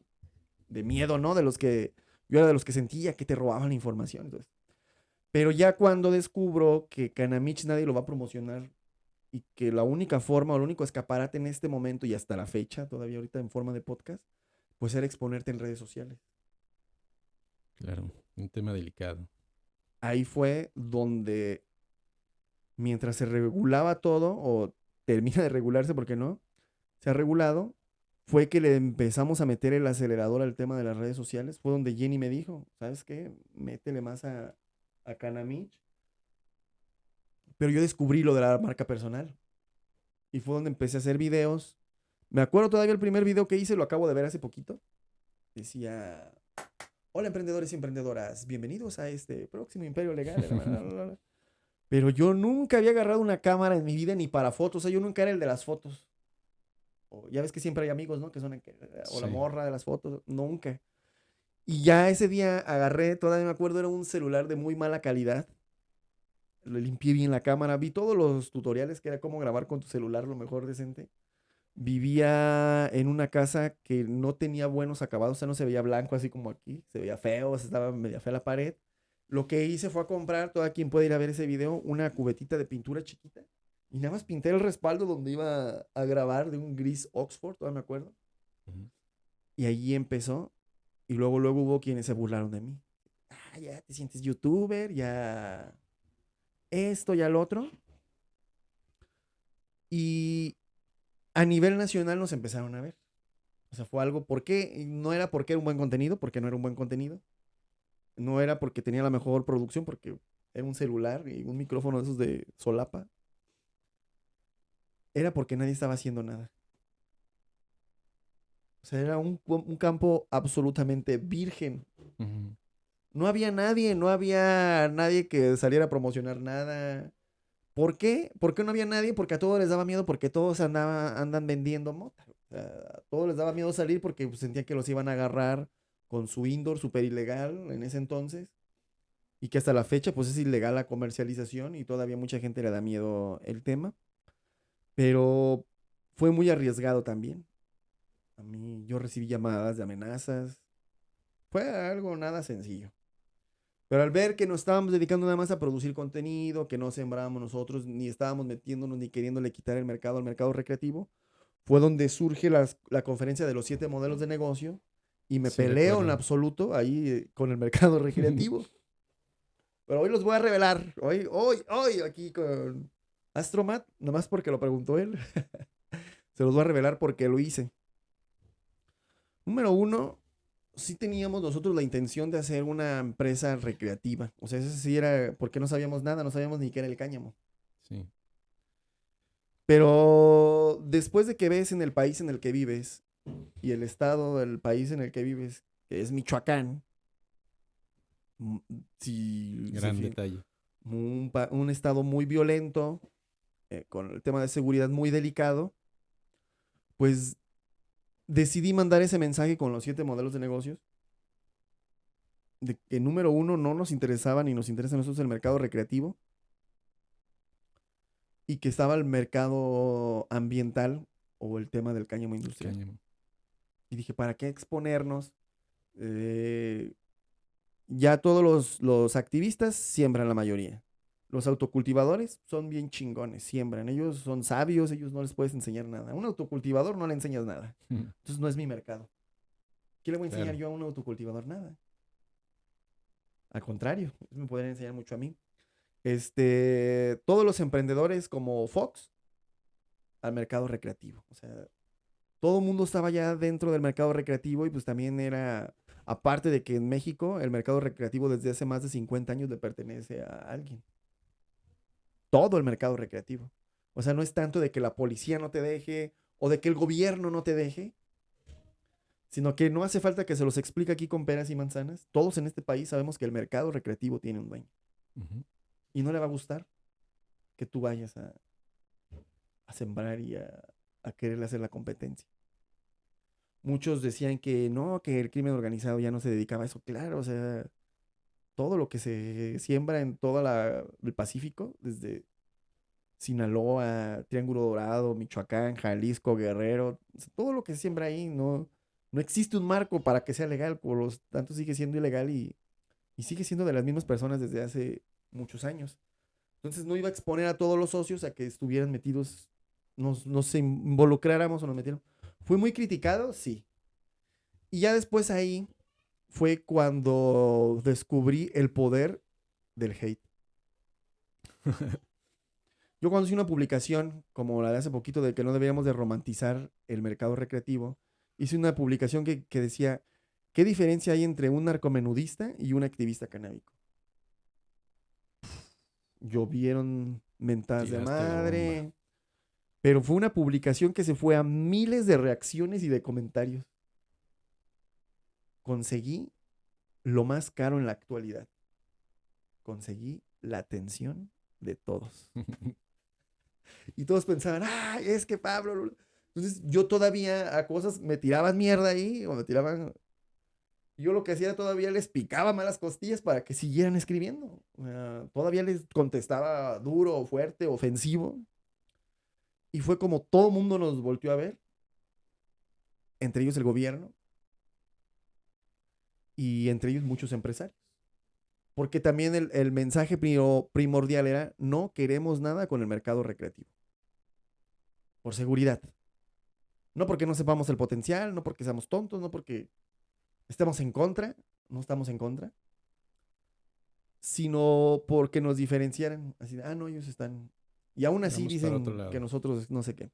de miedo, ¿no? De los que, yo era de los que sentía que te robaban la información. Entonces. Pero ya cuando descubro que Canamich nadie lo va a promocionar y que la única forma o el único escaparate en este momento y hasta la fecha, todavía ahorita en forma de podcast, pues era exponerte en redes sociales. Claro, un tema delicado. Ahí fue donde, mientras se regulaba todo, o termina de regularse, porque no, se ha regulado, fue que le empezamos a meter el acelerador al tema de las redes sociales. Fue donde Jenny me dijo, ¿sabes qué? Métele más a Canamich. Pero yo descubrí lo de la marca personal. Y fue donde empecé a hacer videos. Me acuerdo todavía el primer video que hice, lo acabo de ver hace poquito. Decía, hola emprendedores y emprendedoras, bienvenidos a este próximo Imperio Legal. Pero yo nunca había agarrado una cámara en mi vida ni para fotos. O sea, yo nunca era el de las fotos. O ya ves que siempre hay amigos, ¿no? Que son o la Sí. morra de las fotos. Nunca. Y ya ese día agarré, todavía me acuerdo, era un celular de muy mala calidad. Le limpié bien la cámara. Vi todos los tutoriales que era cómo grabar con tu celular lo mejor decente. Vivía en una casa que no tenía buenos acabados, o sea, no se veía blanco así como aquí, se veía feo, estaba media fea la pared. Lo que hice fue a comprar, toda quien puede ir a ver ese video, una cubetita de pintura chiquita y nada más pinté el respaldo donde iba a grabar de un gris Oxford, todavía me acuerdo. Ujú. Y allí empezó y luego hubo quienes se burlaron de mí. Ah, ya te sientes youtuber, ya esto, ya lo otro. Y a nivel nacional nos empezaron a ver. O sea, fue algo, ¿por qué? No era porque era un buen contenido, porque no era un buen contenido. No era porque tenía la mejor producción, porque era un celular y un micrófono de esos de solapa. Era porque nadie estaba haciendo nada. O sea, era un campo absolutamente virgen. Ujú. No había nadie que saliera a promocionar nada. ¿Por qué? ¿Por qué no había nadie? Porque a todos les daba miedo, porque todos andan vendiendo mota. O sea, a todos les daba miedo salir porque pues, sentían que los iban a agarrar con su indoor súper ilegal en ese entonces. Y que hasta la fecha pues es ilegal la comercialización y todavía mucha gente le da miedo el tema. Pero fue muy arriesgado también. A mí yo recibí llamadas de amenazas Fue algo nada sencillo. Pero al ver que nos estábamos dedicando nada más a producir contenido, que no sembrábamos nosotros, ni estábamos metiéndonos ni queriéndole quitar el mercado al mercado recreativo, fue donde surge la conferencia de los 7 modelos de negocio y me Sí, peleo en recuerdo. absoluto ahí con el mercado recreativo. Pero hoy los voy a revelar, hoy, aquí con Astromat, nomás porque lo preguntó él. Se los voy a revelar porque lo hice. Número uno, sí teníamos nosotros la intención de hacer una empresa recreativa. O sea, ese sí era porque no sabíamos nada, no sabíamos ni qué era el cáñamo. Sí. Pero después de que ves en el país en el que vives y el estado del país en el que vives, que es Michoacán, mm, si se Gran detalle. un estado muy violento, con el tema de seguridad muy delicado, pues decidí mandar ese mensaje con los 7 modelos de negocios, de que número uno no nos interesaba ni nos interesa a nosotros el mercado recreativo y que estaba el mercado ambiental o el tema del cáñamo industrial. Cáñamo. Y dije, ¿para qué exponernos? Eh, ya todos los activistas siembran la mayoría. Los autocultivadores son bien chingones, siembran. Ellos son sabios, ellos no les puedes enseñar nada. A un autocultivador no le enseñas nada. Entonces no es mi mercado. ¿Qué le voy a enseñar Claro. yo a un autocultivador? Nada. Al contrario, me podrían enseñar mucho a mí. Todos los emprendedores como Fox al mercado recreativo. O sea, todo el mundo estaba ya dentro del mercado recreativo y pues también era, aparte de que en México el mercado recreativo desde hace más de 50 años le pertenece a alguien. Todo el mercado recreativo. O sea, no es tanto de que la policía no te deje o de que el gobierno no te deje, sino que no hace falta que se los explique aquí con peras y manzanas. Todos en este país sabemos que el mercado recreativo tiene un dueño. Ujú. Y no le va a gustar que tú vayas a sembrar y a quererle hacer la competencia. Muchos decían que no, que el crimen organizado ya no se dedicaba a eso. Claro, o sea, todo lo que se siembra en todo el Pacífico, desde Sinaloa, Triángulo Dorado, Michoacán, Jalisco, Guerrero, o sea, todo lo que se siembra ahí, no existe un marco para que sea legal, por lo tanto sigue siendo ilegal y sigue siendo de las mismas personas desde hace muchos años. Entonces no iba a exponer a todos los socios a que estuvieran metidos, nos involucráramos o nos metieron. ¿Fue muy criticado? Sí. Y ya después ahí fue cuando descubrí el poder del hate. Yo cuando hice una publicación, como la de hace poquito, de que no deberíamos de romantizar el mercado recreativo, hice una publicación que decía, ¿qué diferencia hay entre un narcomenudista y un activista canábico? Llovieron mentadas de Tiraste la bomba. madre, pero fue una publicación que se fue a miles de reacciones y de comentarios. Conseguí lo más caro en la actualidad. Conseguí la atención de todos. Y todos pensaban, ah, es que Pablo. Entonces yo todavía a cosas me tiraban mierda ahí, o me tiraban. Yo lo que hacía era todavía les picaba malas costillas para que siguieran escribiendo. Todavía les contestaba duro, fuerte, ofensivo. Y fue como todo el mundo nos volteó a ver, entre ellos el gobierno y entre ellos muchos empresarios. Porque también el mensaje primordial era, no queremos nada con el mercado recreativo. Por seguridad. No porque no sepamos el potencial, no porque seamos tontos, no porque estemos en contra, no estamos en contra, sino porque nos diferenciaran. Así, no, ellos están. Y aún así Vamos para otro dicen que lado. nosotros no sé qué.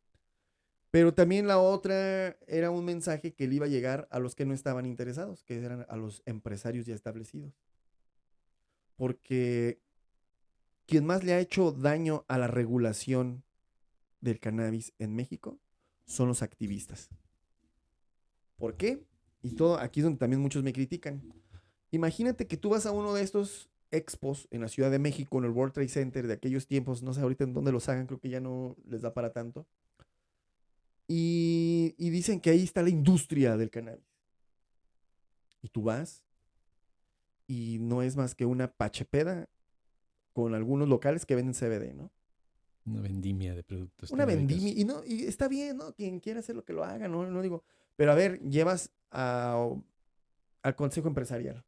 Pero también la otra era un mensaje que le iba a llegar a los que no estaban interesados, que eran a los empresarios ya establecidos. Porque quien más le ha hecho daño a la regulación del cannabis en México son los activistas. ¿Por qué? Y todo, aquí es donde también muchos me critican. Imagínate que tú vas a uno de estos expos en la Ciudad de México, en el World Trade Center de aquellos tiempos, no sé ahorita en dónde los hagan, creo que ya no les da para tanto. Y dicen que ahí está la industria del cannabis. Y tú vas y no es más que una pachepeda con algunos locales que venden CBD, ¿no? Una vendimia de productos Una vendimia, canábicos. y está bien, ¿no? Quien quiera hacer lo que lo haga, ¿no? No digo, pero a ver, llevas a al consejo empresarial.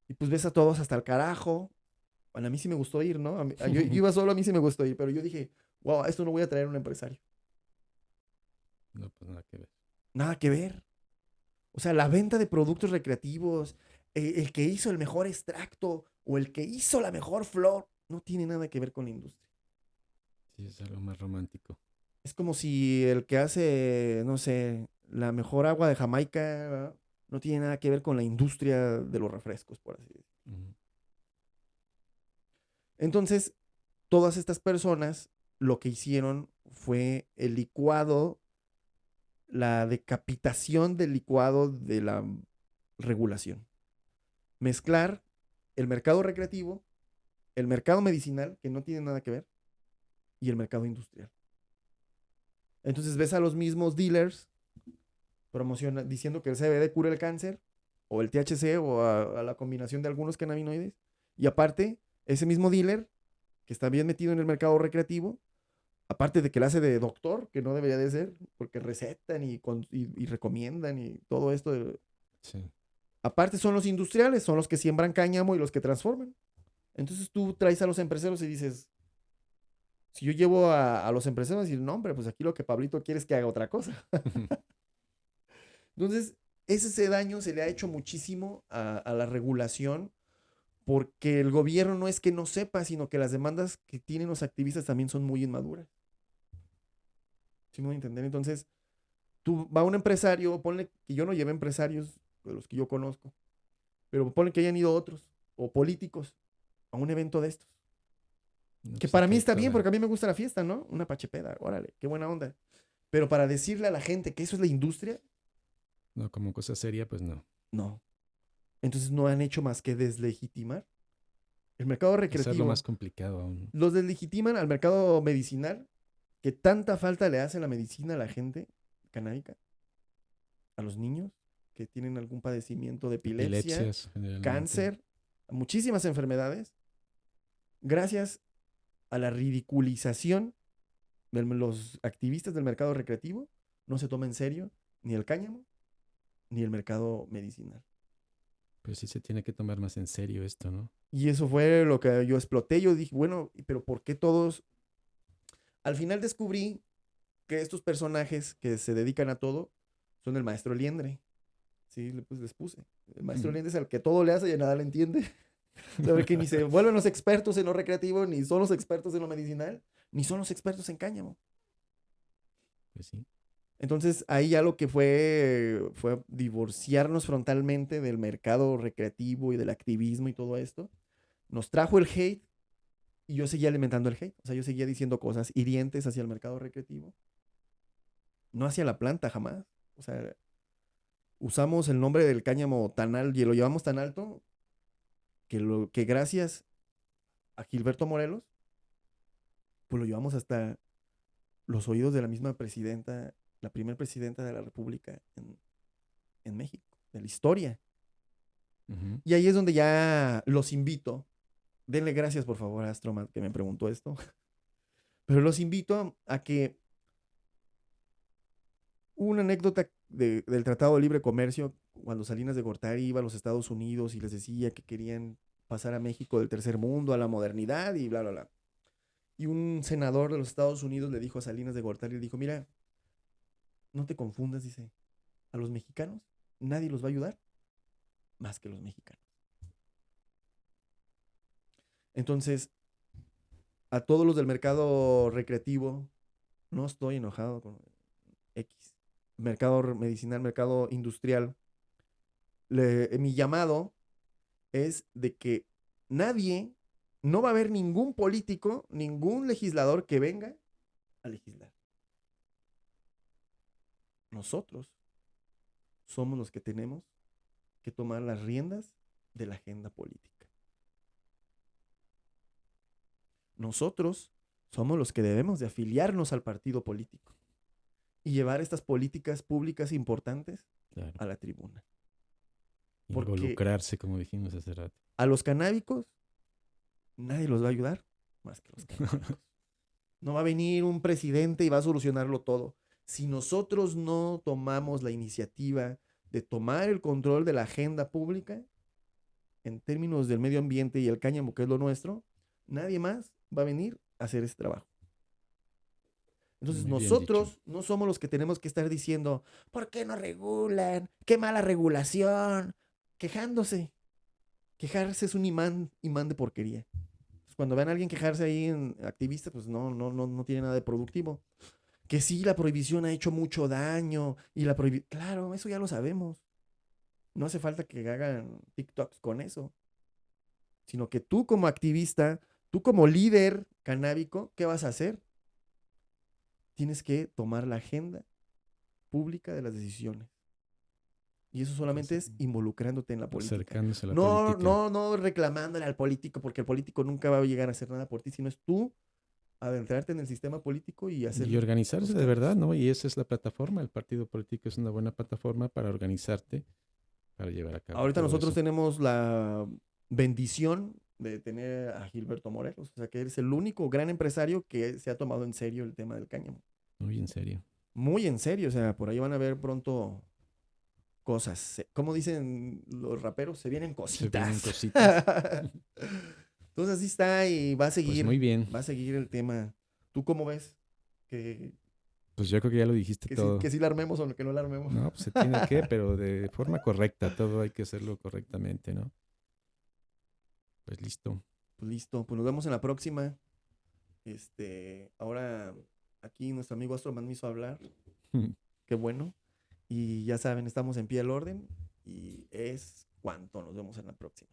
Y pues ves a todos hasta el carajo. Bueno, a mí sí me gustó ir, ¿no? Yo iba solo, a mí sí me gustó ir, pero yo dije, wow, esto no voy a traer a un empresario. No, pues nada que ver. Nada que ver. O sea, la venta de productos recreativos, el que hizo el mejor extracto o el que hizo la mejor flor, no tiene nada que ver con la industria. Sí, es algo más romántico. Es como si el que hace, no sé, la mejor agua de Jamaica, ¿verdad? No tiene nada que ver con la industria de los refrescos, por así decirlo. Ujú. Entonces, todas estas personas lo que hicieron fue el licuado, la decapitación del licuado de la regulación. Mezclar el mercado recreativo, el mercado medicinal, que no tiene nada que ver, y el mercado industrial. Entonces ves a los mismos dealers diciendo que el CBD cura el cáncer, o el THC, o a la combinación de algunos cannabinoides, y aparte, ese mismo dealer, que está bien metido en el mercado recreativo, aparte de que lo hace de doctor, que no debería de ser, porque recetan y recomiendan y todo esto. Sí. Aparte son los industriales, son los que siembran cáñamo y los que transforman. Entonces tú traes a los empresarios y dices, si yo llevo a los empresarios y decir, no, hombre, pues aquí lo que Pablito quiere es que haga otra cosa. Entonces, ese daño se le ha hecho muchísimo a la regulación porque el gobierno no es que no sepa, sino que las demandas que tienen los activistas también son muy inmaduras. ¿Sí me voy a entender? Entonces, tú va un empresario, ponle que yo no llevé empresarios de los que yo conozco, pero ponle que hayan ido otros o políticos a un evento de estos. No, Que pues se para mí cae está bien, toda. porque a mí me gusta la fiesta, ¿no? Una pachepeda, órale, qué buena onda. Pero para decirle a la gente que eso es la industria, No, como cosa seria, pues no. no. Entonces no han hecho más que deslegitimar el mercado Hacerlo más recreativo. complicado aún. Los deslegitiman al mercado medicinal, que tanta falta le hace la medicina a la gente canábica, a los niños que tienen algún padecimiento de epilepsia, Epilepsias, generalmente. cáncer, muchísimas enfermedades, gracias a la ridiculización de los activistas del mercado recreativo, no se toma en serio ni el cáñamo ni el mercado medicinal. Pues sí se tiene que tomar más en serio esto, ¿no? Y eso fue lo que yo exploté. Yo dije, bueno, pero ¿por qué todos? Al final descubrí que estos personajes que se dedican a todo son el maestro Liendre. Sí, pues les puse. El maestro Liendre es el que todo le hace y a nada le entiende. Sabe que ni se vuelven los expertos en lo recreativo, ni son los expertos en lo medicinal, ni son los expertos en cáñamo. Pues sí. Entonces ahí ya lo que fue divorciarnos frontalmente del mercado recreativo y del activismo y todo esto. Nos trajo el hate y yo seguía alimentando el hate. O sea, yo seguía diciendo cosas hirientes hacia el mercado recreativo. No hacia la planta jamás. O sea, usamos el nombre del cáñamo tan alto y lo llevamos tan alto que gracias a Gilberto Morelos, pues lo llevamos hasta los oídos de la misma presidenta, la primera presidenta de la República en México, de la historia. Ujú. Y ahí es donde ya los invito. Denle gracias, por favor, a Astromat, que me preguntó esto. Pero los invito a que una anécdota del Tratado de Libre Comercio, cuando Salinas de Gortari iba a los Estados Unidos y les decía que querían pasar a México del tercer mundo a la modernidad y bla, bla, bla. Y un senador de los Estados Unidos le dijo a Salinas de Gortari, le dijo, mira, no te confundas, dice, a los mexicanos nadie los va a ayudar más que los mexicanos. Entonces, a todos los del mercado recreativo, no estoy enojado con X, mercado medicinal, mercado industrial. Mi llamado es de que nadie, no va a haber ningún político, ningún legislador que venga a legislar. Nosotros somos los que tenemos que tomar las riendas de la agenda política. Nosotros somos los que debemos de afiliarnos al partido político y llevar estas políticas públicas importantes Claro. a la tribuna. Porque Involucrarse, como dijimos hace rato. a los canábicos nadie los va a ayudar más que los canábicos. No va a venir un presidente y va a solucionarlo todo. Si nosotros no tomamos la iniciativa de tomar el control de la agenda pública en términos del medio ambiente y el cáñamo, que es lo nuestro, nadie más va a venir a hacer ese trabajo. Entonces Muy bien dicho. nosotros no somos los que tenemos que estar diciendo, ¿por qué no regulan? ¡Qué mala regulación! Quejándose. Quejarse es un imán de porquería. Pues cuando vean a alguien quejarse ahí en activista, pues no tiene nada de productivo. Que sí, la prohibición ha hecho mucho daño y la prohibición, claro, eso ya lo sabemos. No hace falta que hagan TikToks con eso, sino que tú como activista, tú como líder canábico, ¿qué vas a hacer? Tienes que tomar la agenda pública de las decisiones. Y eso solamente Pues, es involucrándote en la política. acercándose a la No, política. no, no reclamándole al político, porque el político nunca va a llegar a hacer nada por ti, sino es tú adentrarte en el sistema político y hacer Y los organizarse de verdad, cambios. ¿no? Y esa es la plataforma. El partido político es una buena plataforma para organizarte, para llevar a cabo Ahorita todo nosotros eso. tenemos la bendición de tener a Gilberto Morelos, o sea que es el único gran empresario que se ha tomado en serio el tema del cáñamo. Muy en serio. Muy en serio, o sea, por ahí van a ver pronto cosas. Como dicen los raperos, se vienen Se vienen cositas. cositas. Entonces así está y Pues muy bien. va a seguir el tema. ¿Tú cómo ves? Que, Pues yo creo que ya lo dijiste que todo. sí la armemos o que no la armemos. No, pues se tiene que, pero de forma correcta. Todo hay que hacerlo correctamente, ¿no? Pues listo. Pues listo, pues nos vemos en la próxima. Ahora aquí nuestro amigo Astroman me hizo hablar. Qué bueno. Y ya saben, estamos en pie al orden y es cuanto. Nos vemos en la próxima.